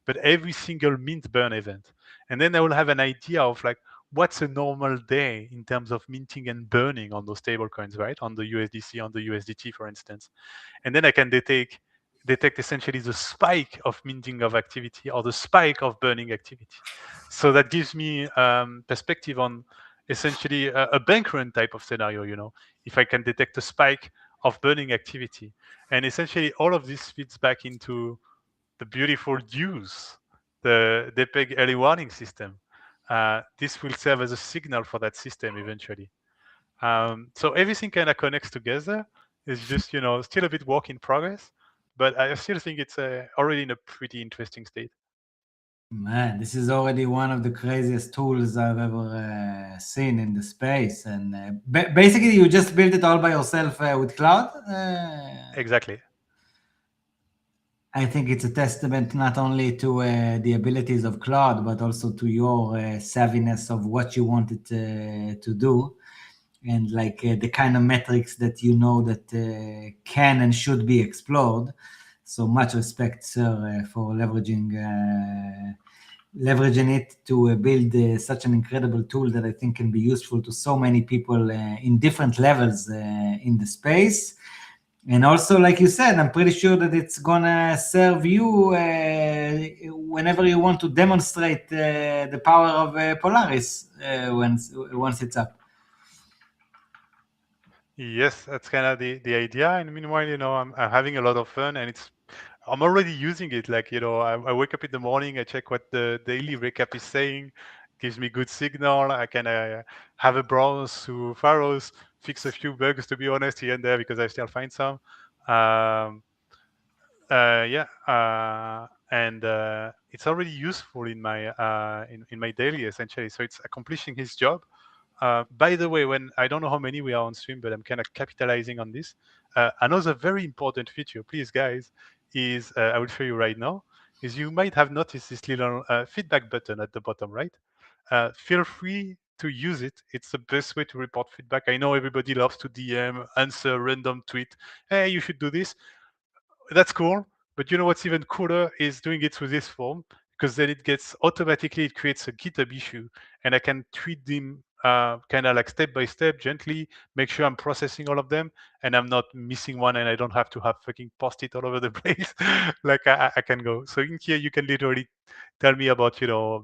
But every single mint burn event, and then I will have an idea of like what's a normal day in terms of minting and burning on those stable coins, right? On the USDC, on the USDT, for instance, and then I can detect essentially the spike of minting of activity or the spike of burning activity. So that gives me perspective on essentially a bank run type of scenario, if I can detect a spike of burning activity. And essentially all of this feeds back into the beautiful Deuce, the depeg early warning system. This will serve as a signal for that system eventually. So everything kind of connects together. It's just, still a bit work in progress, but I still think it's already in a pretty interesting state. Man, this is already one of the craziest tools I've ever seen in the space. And basically, you just built it all by yourself with cloud? Exactly. I think it's a testament not only to the abilities of cloud, but also to your savviness of what you wanted to do. And like the kind of metrics that that can and should be explored. So much respect, sir, for leveraging it to build such an incredible tool that I think can be useful to so many people in different levels in the space. And also, like you said, I'm pretty sure that it's gonna serve you whenever you want to demonstrate the power of Polaris once it's up. Yes, that's kind of the idea. And meanwhile, I'm having a lot of fun, and I'm already using it. Like, I wake up in the morning, I check what the daily recap is saying, gives me good signal. I can have a browse through Pharos, fix a few bugs, to be honest, here and there, because I still find some. And it's already useful in my in my daily, essentially. So it's accomplishing his job. By the way, when I don't know how many we are on stream, but I'm kind of capitalizing on this. Another very important feature, please, guys, is I will show you right now. Is you might have noticed this little feedback button at the bottom, right? Feel free to use it. It's the best way to report feedback. I know everybody loves to DM, answer random tweet. Hey, you should do this. That's cool. But you know what's even cooler is doing it through this form. because then it creates a GitHub issue, and I can tweet them kind of like step by step, gently, make sure I'm processing all of them, and I'm not missing one, and I don't have to have fucking post it all over the place. Like I can go. So in here, you can literally tell me about,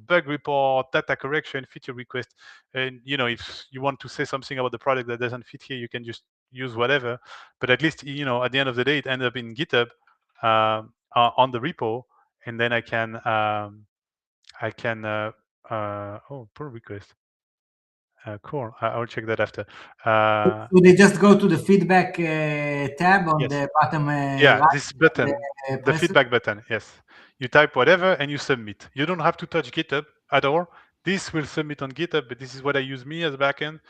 bug report, data correction, feature request, and if you want to say something about the product that doesn't fit here, you can just use whatever. But at least, at the end of the day, it ends up in GitHub on the repo, and then I can pull request. Cool. I'll check that after. So they just go to the feedback tab on Yes. the bottom Yeah, right. this button, the press it. feedback button. Yes, you type whatever and you submit. You don't have to touch GitHub at all. This will submit on GitHub, but this is what I use me as a backend.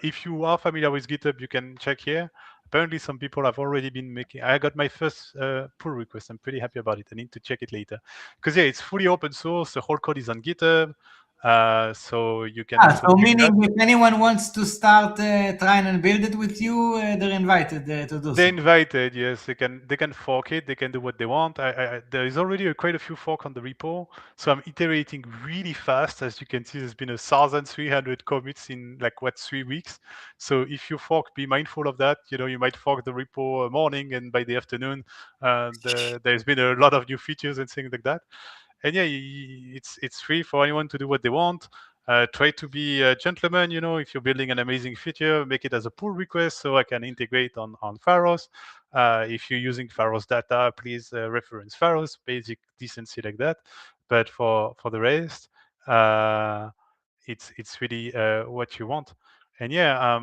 If you are familiar with GitHub, you can check here. Apparently, some people have already been making. I got my first pull request. I'm pretty happy about it. I need to check it later because it's fully open source. The whole code is on GitHub, so you can also. So meaning if anyone wants to start trying and build it with you, they're invited to do so. They're invited, yes. They can fork it. They can do what they want. There is already quite a few fork on the repo, so I'm iterating really fast. As you can see, there's been 1,300 commits in 3 weeks. So if you fork, be mindful of that. You might fork the repo morning, and by the afternoon, there's been a lot of new features and things like that. And yeah, it's free for anyone to do what they want. Try to be a gentleman, if you're building an amazing feature, make it as a pull request so I can integrate on Pharos. If you're using Pharos data, please reference Pharos, basic decency like that. But for the rest, it's really what you want. And yeah,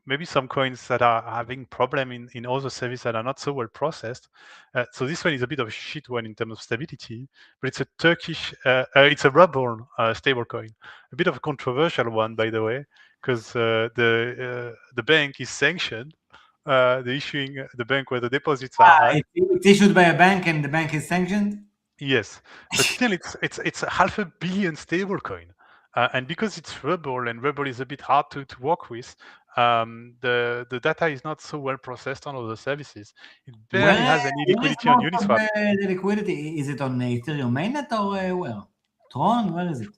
maybe some coins that are having problem in other services that are not so well processed. So this one is a bit of a shit one in terms of stability, but it's a Turkish, it's a ruble stablecoin. A bit of a controversial one, by the way, because the bank is sanctioned. The bank where the deposits are at. It's issued by a bank and the bank is sanctioned? Yes, but still, it's a 500 million stablecoin, and because it's ruble and ruble is a bit hard to work with, the data is not so well processed on other services. It barely has any liquidity on Uniswap. The liquidity, is it on Ethereum mainnet or where? Tron, where is it?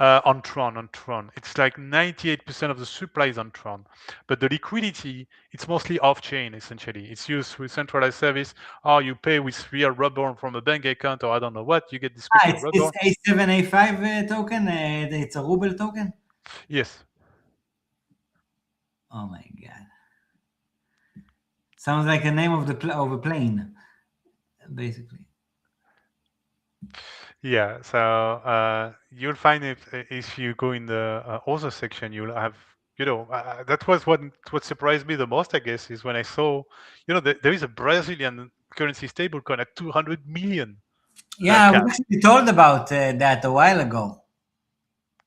On Tron, it's like 98% of the supply is on Tron, but the liquidity, it's mostly off-chain. Essentially, it's used with centralized service. You pay with real ruble from a bank account, or I don't know what, you get this crypto It's ruble. A7, A5 token. It's a ruble token. Yes. Oh my god! Sounds like a name of a plane, basically. Yeah, so you'll find if you go in the other section, you'll have, that was what surprised me the most, I guess, is when I saw, there is a Brazilian currency stablecoin at 200 million. Yeah, I was actually told about that a while ago.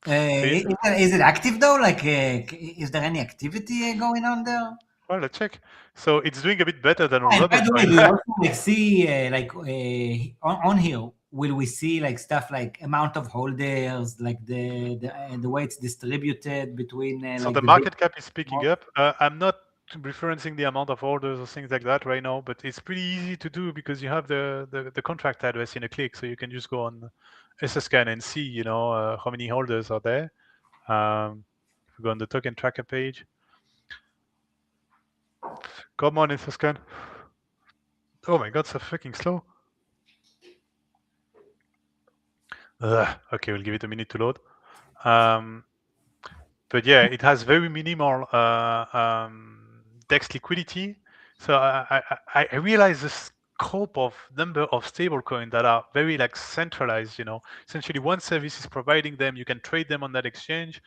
Is it active though? Is there any activity going on there? Well, let's check. So it's doing a bit better than on By Rubber the way, coin. do you also see on here? Will we see stuff like amount of holders, like the way it's distributed between? So the market cap is picking up. I'm not referencing the amount of orders or things like that right now, but it's pretty easy to do because you have the contract address in a click, so you can just go on SSCAN and see, how many holders are there. If we go on the token tracker page, come on, SSCAN. Oh my god, so fucking slow. Okay, we'll give it a minute to load. But yeah, it has very minimal DEX liquidity. So I realize the scope of number of stablecoins that are very centralized. Essentially one service is providing them. You can trade them on that exchange.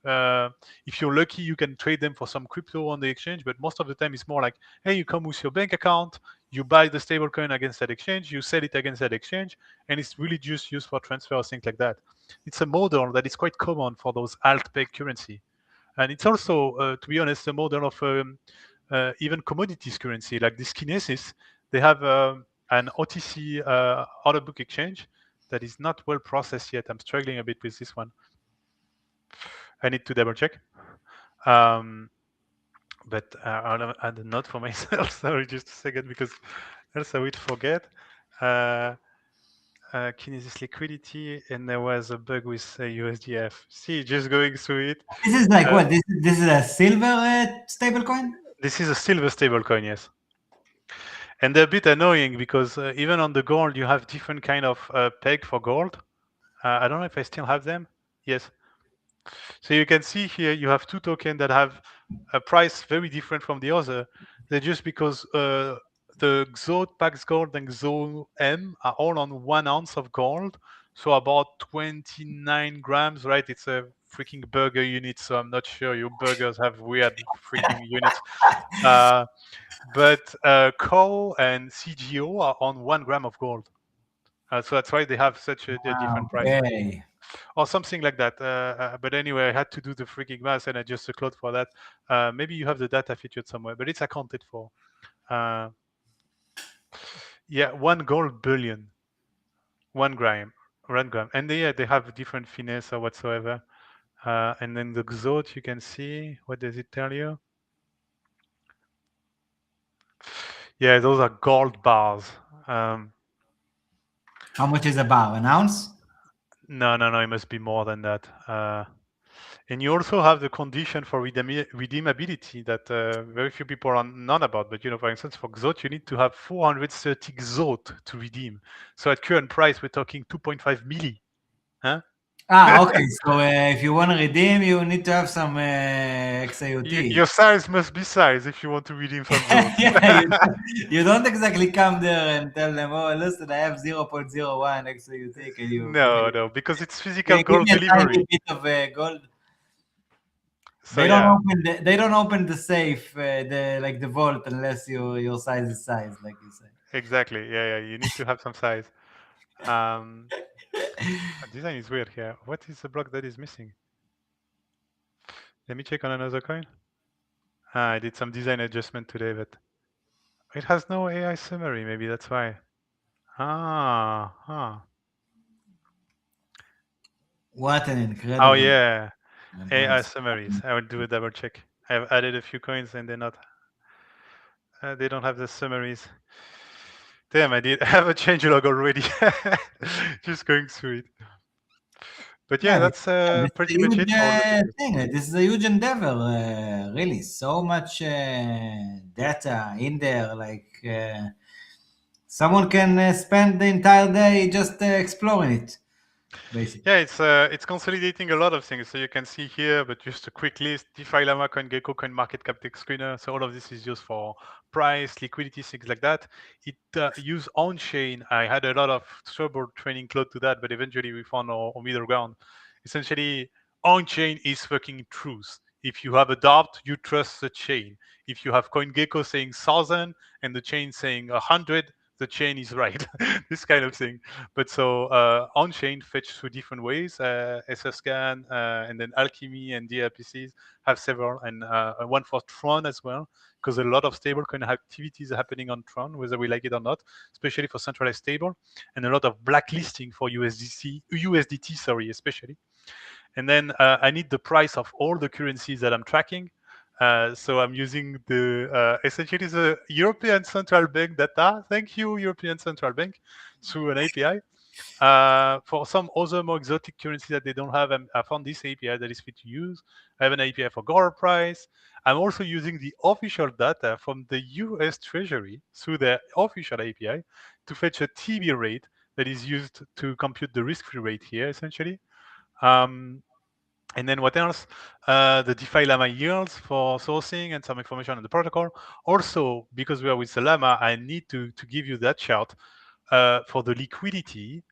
If you're lucky, you can trade them for some crypto on the exchange. But most of the time, it's more like, hey, you come with your bank account, you buy the stablecoin against that exchange, you sell it against that exchange, and it's really just used for transfer or things like that. It's a model that is quite common for those alt-peg currency. And it's also, to be honest, a model of even commodities currency, like this Kinesis. They have an OTC order book exchange that is not well processed yet. I'm struggling a bit with this one. I need to double check. But I'll add a note for myself. Sorry, just a second, because else I would forget. Kinesis liquidity, and there was a bug with USDF. See, just going through it. This is like what? This is a silver stablecoin? This is a silver stablecoin, yes. And they're a bit annoying because even on the gold, you have different kind of peg for gold. I don't know if I still have them. Yes. So you can see here you have two tokens that have a price very different from the other. They're just because the XO Pax Gold and XO M are all on 1 ounce of gold. So about 29 grams, right? It's a freaking burger unit. So I'm not sure your burgers have weird freaking units. But CO and CGO are on 1 gram of gold. So that's why they have such a different price. Okay. Or something like that. But anyway, I had to do the freaking math and I just upload for that. Maybe you have the data featured somewhere, but it's accounted for. Yeah, 1 gold bullion, 1 gram, 1 gram. And they have different finesse or whatsoever. And then the XOT, you can see, what does it tell you? Yeah, those are gold bars. How much is a bar? An ounce? No, it must be more than that. And you also have the condition for redeemability that very few people are known about. But for instance, for XOT, you need to have 430 XOT to redeem. So at current price, we're talking 2.5 milli. Huh? Okay. So if you want to redeem, you need to have some XAUT. Your size must be size if you want to redeem some XOT. Yeah, you don't exactly come there and tell them, "Oh, listen, I have 0.01 XAUT. Can you?" No, because it's physical give gold me a delivery. tiny bit of gold. So They don't open the safe, the vault, unless your size is size, like you say. Exactly. Yeah. You need to have some size. Design is weird here. What is the block that is missing? Let me check on another coin. I did some design adjustment today, but it has no AI summary. Maybe that's why. What an incredible! Oh yeah, AI summaries. I will do a double check. I've added a few coins and they're not. They don't have the summaries. Damn, I did have a change log already. Just going through it. But yeah, that's pretty much it. This is a huge endeavor, really. So much data in there. Someone can spend the entire day just exploring it. Basically. Yeah, it's consolidating a lot of things. So you can see here, but just a quick list: DeFi Llama, CoinGecko, CoinMarketCap, TechScreener. So all of this is used for price, liquidity, things like that. It use on-chain. I had a lot of trouble training close to that, but eventually we found our middle ground. Essentially, on-chain is fucking truth. If you have a doubt, you trust the chain. If you have CoinGecko saying 1,000 and the chain saying 100, the chain is right. This kind of thing. But so on-chain fetch through different ways. SSCAN and then Alchemy and DRPCs have several, and one for Tron as well, because a lot of stablecoin activities are happening on Tron, whether we like it or not, especially for centralized stable, and a lot of blacklisting for USDT, especially. And then I need the price of all the currencies that I'm tracking. So I'm using the essentially the European Central Bank data. Thank you, European Central Bank, through an API. For some other more exotic currency that they don't have, I found this API that is fit to use. I have an API for gold price. I'm also using the official data from the US Treasury through their official API to fetch a TB rate that is used to compute the risk-free rate here, essentially. And then what else? The DeFi Llama yields for sourcing and some information on the protocol. Also, because we are with the Llama, I need to give you that chart for the liquidity.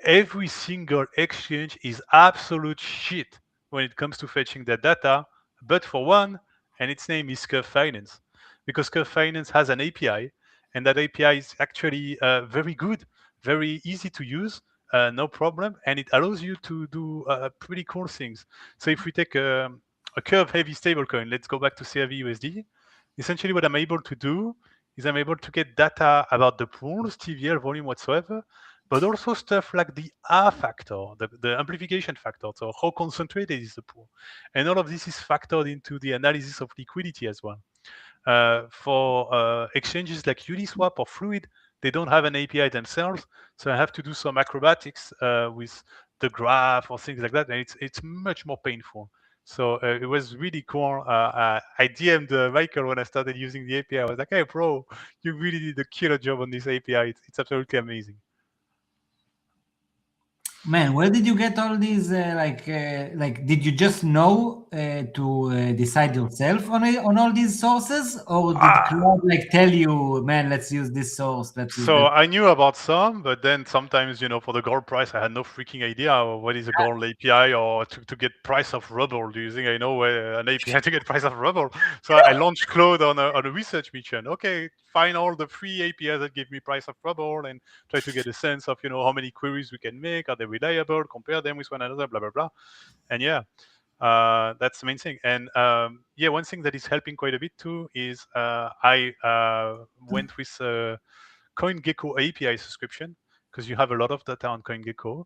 Every single exchange is absolute shit when it comes to fetching that data, but for one, and its name is Curve Finance, because Curve Finance has an API, and that API is actually very good, very easy to use. No problem, and it allows you to do pretty cool things. So if we take a curve-heavy stablecoin, let's go back to CRV-USD. Essentially, what I'm able to do is I'm able to get data about the pools, TVL, volume, whatsoever, but also stuff like the R factor, the amplification factor, so how concentrated is the pool. And all of this is factored into the analysis of liquidity as well. For exchanges like Uniswap or Fluid, they don't have an API themselves, so I have to do some acrobatics with the graph or things like that, and it's much more painful. So it was really cool. I DM'd Michael when I started using the API. I was like, "Hey, bro, you really did a killer job on this API. It's absolutely amazing." Man, where did you get all these? Did you just know to decide yourself on all these sources, or did Claude like tell you, man, let's use this source, let's use So that? I knew about some, but then sometimes, for the gold price, I had no freaking idea what is a gold API, or to get price of rubble. Do you think I know an API to get price of rubble? So I launched Claude on a research mission. Okay, find all the free APIs that give me price of rubble and try to get a sense of, how many queries we can make. Are they reliable? Compare them with one another, blah, blah, blah. And yeah, that's the main thing. And one thing that is helping quite a bit too is I went with CoinGecko API subscription, because you have a lot of data on CoinGecko,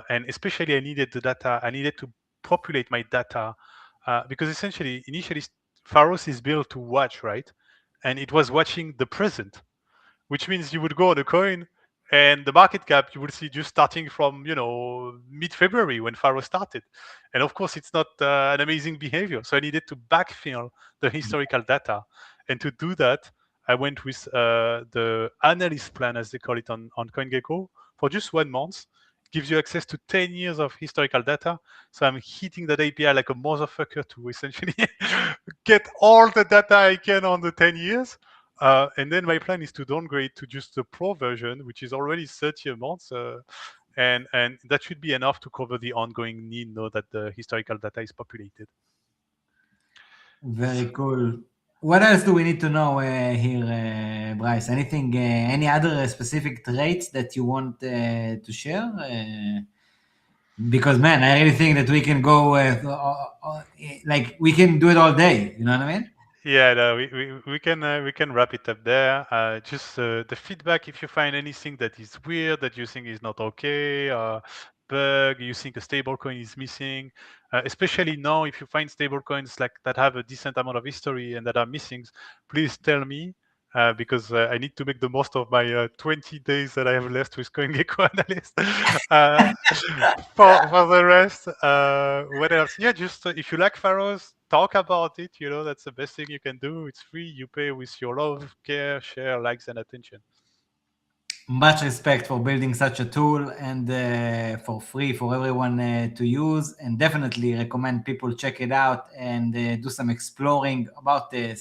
and especially I needed the data. I needed to populate my data because essentially, initially, Pharos is built to watch, right? And it was watching the present, which means you would go on a coin and the market cap you would see just starting from mid-February when Pharos started, and of course it's not an amazing behavior. So I needed to backfill the historical data, and to do that I went with the analyst plan, as they call it on CoinGecko, for just 1 month. It gives you access to 10 years of historical data. So I'm hitting that API like a motherfucker to essentially get all the data I can on the 10 years. And then my plan is to downgrade to just the pro version, which is already 30 a month. And that should be enough to cover the ongoing need now that the historical data is populated. Very cool. What else do we need to know here, Bryce? Anything, any other specific traits that you want to share? Because man, I really think that we can go like we can do it all day. You know what I mean? Yeah, no, we can wrap it up there. Just the feedback, if you find anything that is weird, that you think is not okay, bug, you think a stablecoin is missing, especially now, if you find stablecoins like that have a decent amount of history and that are missing, please tell me. Because I need to make the most of my 20 days that I have left with CoinGecko Analyst. For the rest, what else? Yeah, just if you like Pharos, talk about it. That's the best thing you can do. It's free. You pay with your love, care, share, likes, and attention. Much respect for building such a tool and for free for everyone to use, and definitely recommend people check it out and do some exploring about the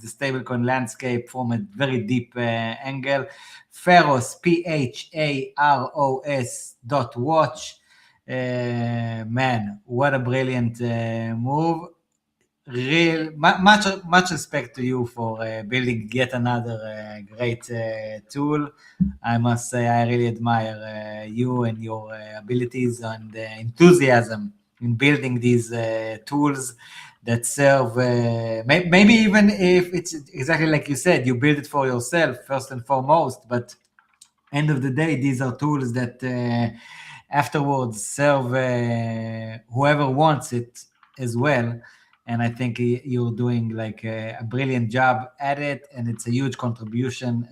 stablecoin landscape from a very deep angle. Pharos, PHAROS.watch. Man, what a brilliant move. Much respect to you for building yet another great tool. I must say I really admire you and your abilities and enthusiasm in building these tools that serve maybe even if it's exactly like you said, you build it for yourself first and foremost, but end of the day, these are tools that afterwards serve whoever wants it as well. And I think you're doing like a brilliant job at it, and it's a huge contribution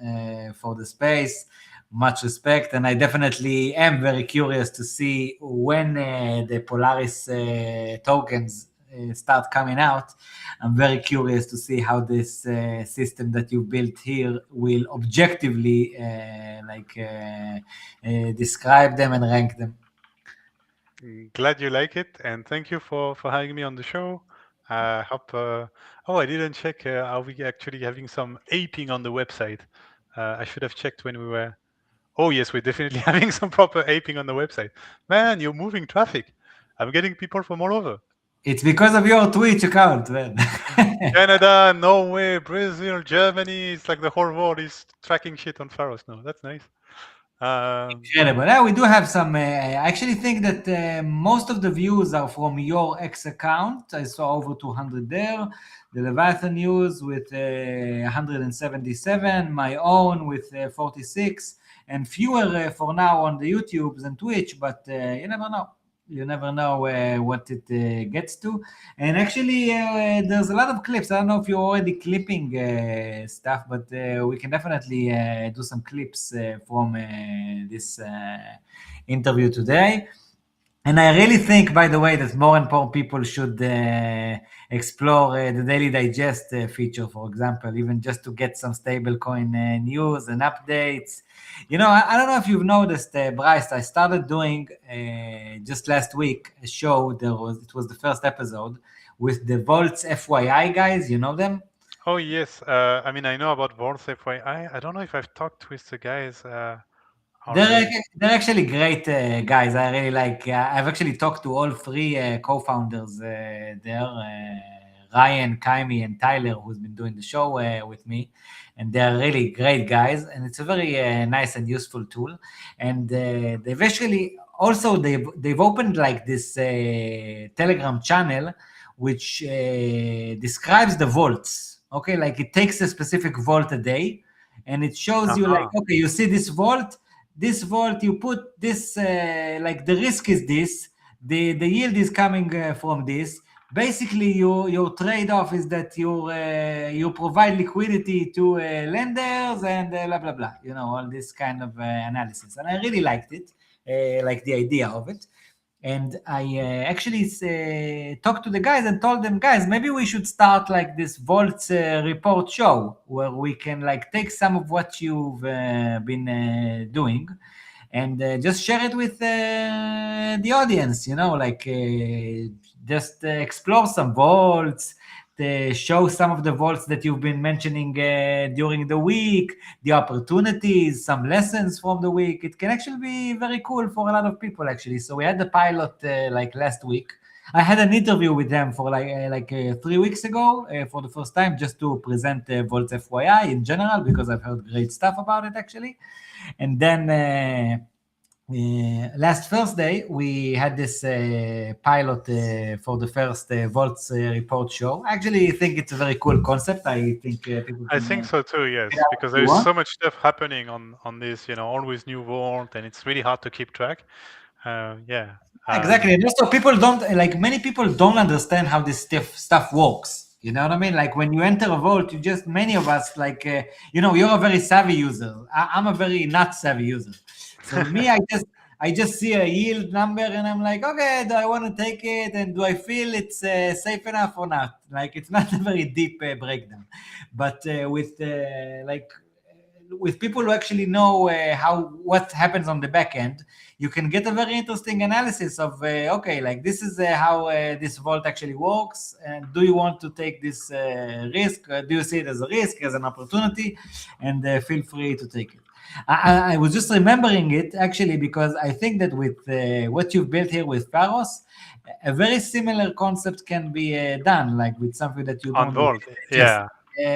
for the space. Much respect, and I definitely am very curious to see when the Polaris tokens start coming out. I'm very curious to see how this system that you built here will objectively describe them and rank them. Glad you like it, and thank you for having me on the show. I hope. I didn't check. Are we actually having some aping on the website? I should have checked when we were. Oh yes, we're definitely having some proper aping on the website. Man, you're moving traffic. I'm getting people from all over. It's because of your Twitch account, man. Canada, Norway, Brazil, Germany. It's like the whole world is tracking shit on Pharos now. That's nice. Incredible. Yeah, we do have some. I actually think that most of the views are from your X account. I saw over 200 there. The Leviathan news with 177. My own with 46. And fewer for now on the YouTubes and Twitch, but you never know. You never know what it gets to. And actually, there's a lot of clips. I don't know if you're already clipping stuff, but we can definitely do some clips from this interview today. And I really think, by the way, that more and more people should explore the daily digest feature, for example, even just to get some stablecoin news and updates. I don't know if you've noticed, Bryce, I started doing just last week a show. It was the first episode with the Volts FYI guys. You know them? Oh yes, I mean I know about Vaults FYI. I don't know if I've talked with the guys already. They're actually great guys. I really like. I've actually talked to all three co-founders there, Ryan, Kaimi, and Tyler, who's been doing the show with me, and they're really great guys. And it's a very nice and useful tool. And they've actually also they've opened like this Telegram channel, which describes the vaults. Okay, like it takes a specific vault a day, and it shows you like, okay, you see this vault, you put this, like the risk is this, the yield is coming from this. Basically, your trade-off is that you provide liquidity to lenders and blah, blah, blah, all this kind of analysis. And I really liked it, like the idea of it. And I actually talked to the guys and told them, guys, maybe we should start like this Volts report show where we can like take some of what you've been doing and just share it with the audience, like just explore some vaults, show some of the vaults that you've been mentioning during the week, the opportunities, some lessons from the week. It can actually be very cool for a lot of people, actually. So we had the pilot like last week. I had an interview with them for like 3 weeks ago for the first time, just to present Vaults FYI in general, because I've heard great stuff about it, actually. And then last Thursday, we had this pilot for the first Volts report show. I actually think it's a very cool concept. I think people I think so too, yes, because there's so much stuff happening on this, always new vault, and it's really hard to keep track. Yeah. Exactly. And also many people don't understand how this stuff works. You know what I mean? Like when you enter a vault, many of us, like, you're a very savvy user. I'm a very not savvy user. So me, I just see a yield number and I'm like, okay, do I want to take it? And do I feel it's safe enough or not? Like, it's not a very deep breakdown. But with people who actually know what happens on the back end, you can get a very interesting analysis of, okay, like this is how this vault actually works. And do you want to take this risk? Do you see it as a risk, as an opportunity? And feel free to take it. I was just remembering it actually because I think that with what you've built here with Pharos, a very similar concept can be done, like with something that you don't Vault, yeah.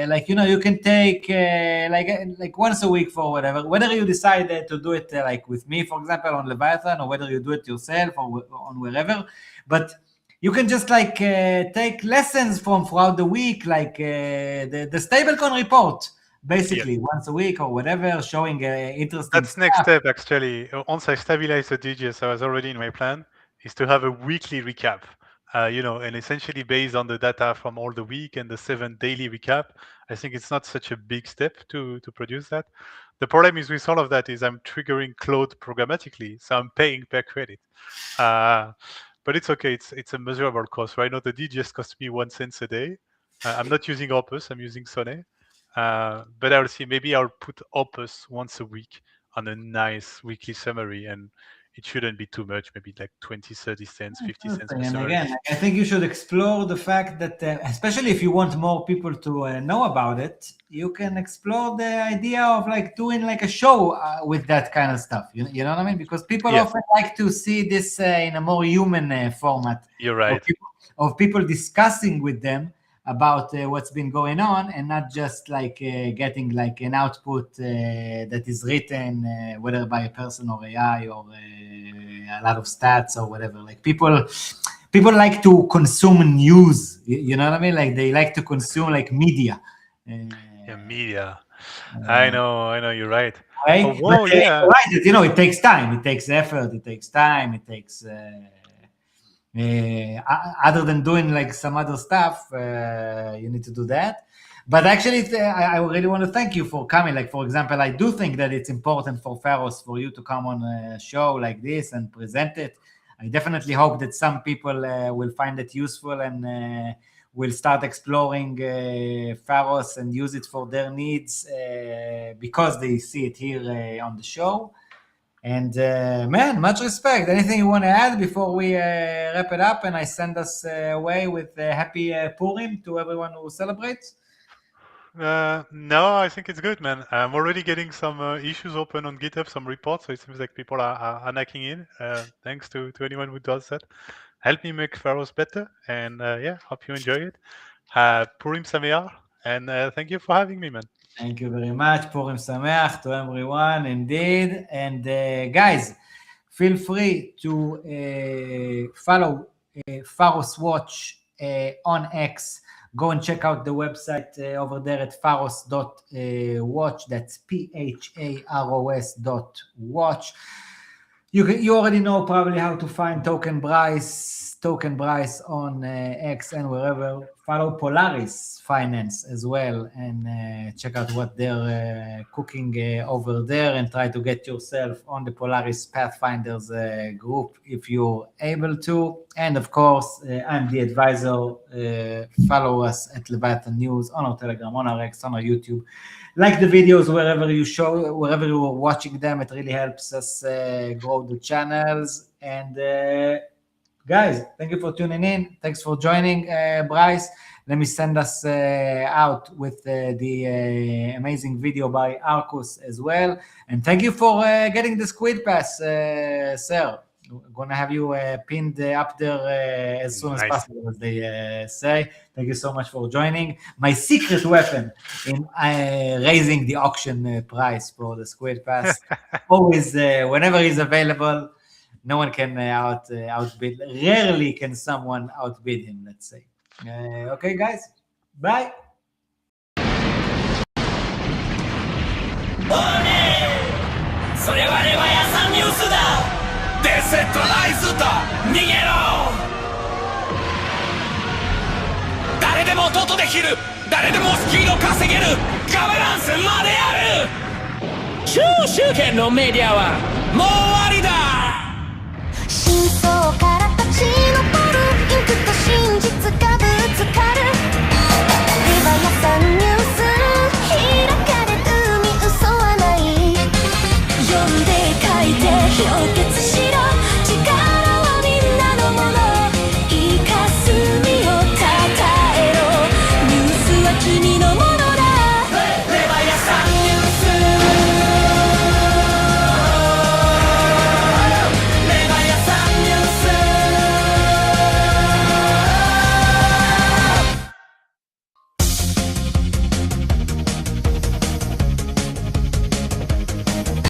Like you can take like once a week for whether you decide to do it like with me, for example, on Leviathan, or whether you do it yourself or on wherever, but you can just like take lessons from throughout the week, like the stablecoin report. Basically, once a week or whatever, showing interesting That's stuff. next step, actually. Once I stabilize the DGS, I was already in my plan, is to have a weekly recap, and essentially based on the data from all the week and the 7 daily recap. I think it's not such a big step to produce that. The problem is with all of that is I'm triggering Claude programmatically, so I'm paying per credit. But it's okay. It's a measurable cost. Right now, the DGS costs me 1 cent a day. I'm not using Opus. I'm using Sonnet. But I'll see, maybe I'll put Opus once a week on a nice weekly summary, and it shouldn't be too much, maybe like 20, 30 cents, 50 cents per And summary. again, I think you should explore the fact that, especially if you want more people to know about it, you can explore the idea of like doing like a show with that kind of stuff. You know what I mean? Because people often like to see this in a more human format. You're right. Of people discussing with them about what's been going on, and not just like getting like an output that is written whether by a person or AI or a lot of stats or whatever. Like people like to consume news, you know what I mean? Like they like to consume like media. Media. I know, you're right. Right? It takes time, it takes effort, it takes time, it takes Other than doing like some other stuff, you need to do that. But actually, I really want to thank you for coming. Like, for example, I do think that it's important for Pharos for you to come on a show like this and present it. I definitely hope that some people will find it useful and will start exploring Pharos and use it for their needs because they see it here on the show. And man, much respect. Anything you want to add before we wrap it up and I send us away with happy Purim to everyone who celebrates? No, I think it's good, man. I'm already getting some issues open on GitHub, some reports, so it seems like people are knocking in. Thanks to anyone who does that. Help me make Pharos better, and yeah, hope you enjoy it. Purim Sameach, and thank you for having me, man. Thank you very much. Purim Sameach to everyone, indeed. And guys, feel free to follow Pharos Watch on X. Go and check out the website over there at pharos.watch. That's PHAROS.watch. You already know probably how to find TokenBrice on X and wherever. Follow Polaris Finance as well and check out what they're cooking over there and try to get yourself on the Polaris Pathfinders group if you're able to. And of course, I'm the advisor. Follow us at Leviathan News on our Telegram, on our X, on our YouTube. Like the videos wherever you are watching them. It really helps us grow the channels. And guys, thank you for tuning in. Thanks for joining, Bryce. Let me send us out with the amazing video by Arcus as well. And thank you for getting the SQUID Pass, sir. We're going to have you pinned up there as soon as possible, as they say. Thank you so much for joining. My secret weapon in raising the auction price for the SQUID Pass. Always, whenever he's available, no one can outbid. Rarely can someone outbid him, let's say. Okay, guys. Bye.「真相から立ち上るインクと真実がぶつかる」「リバヤ参入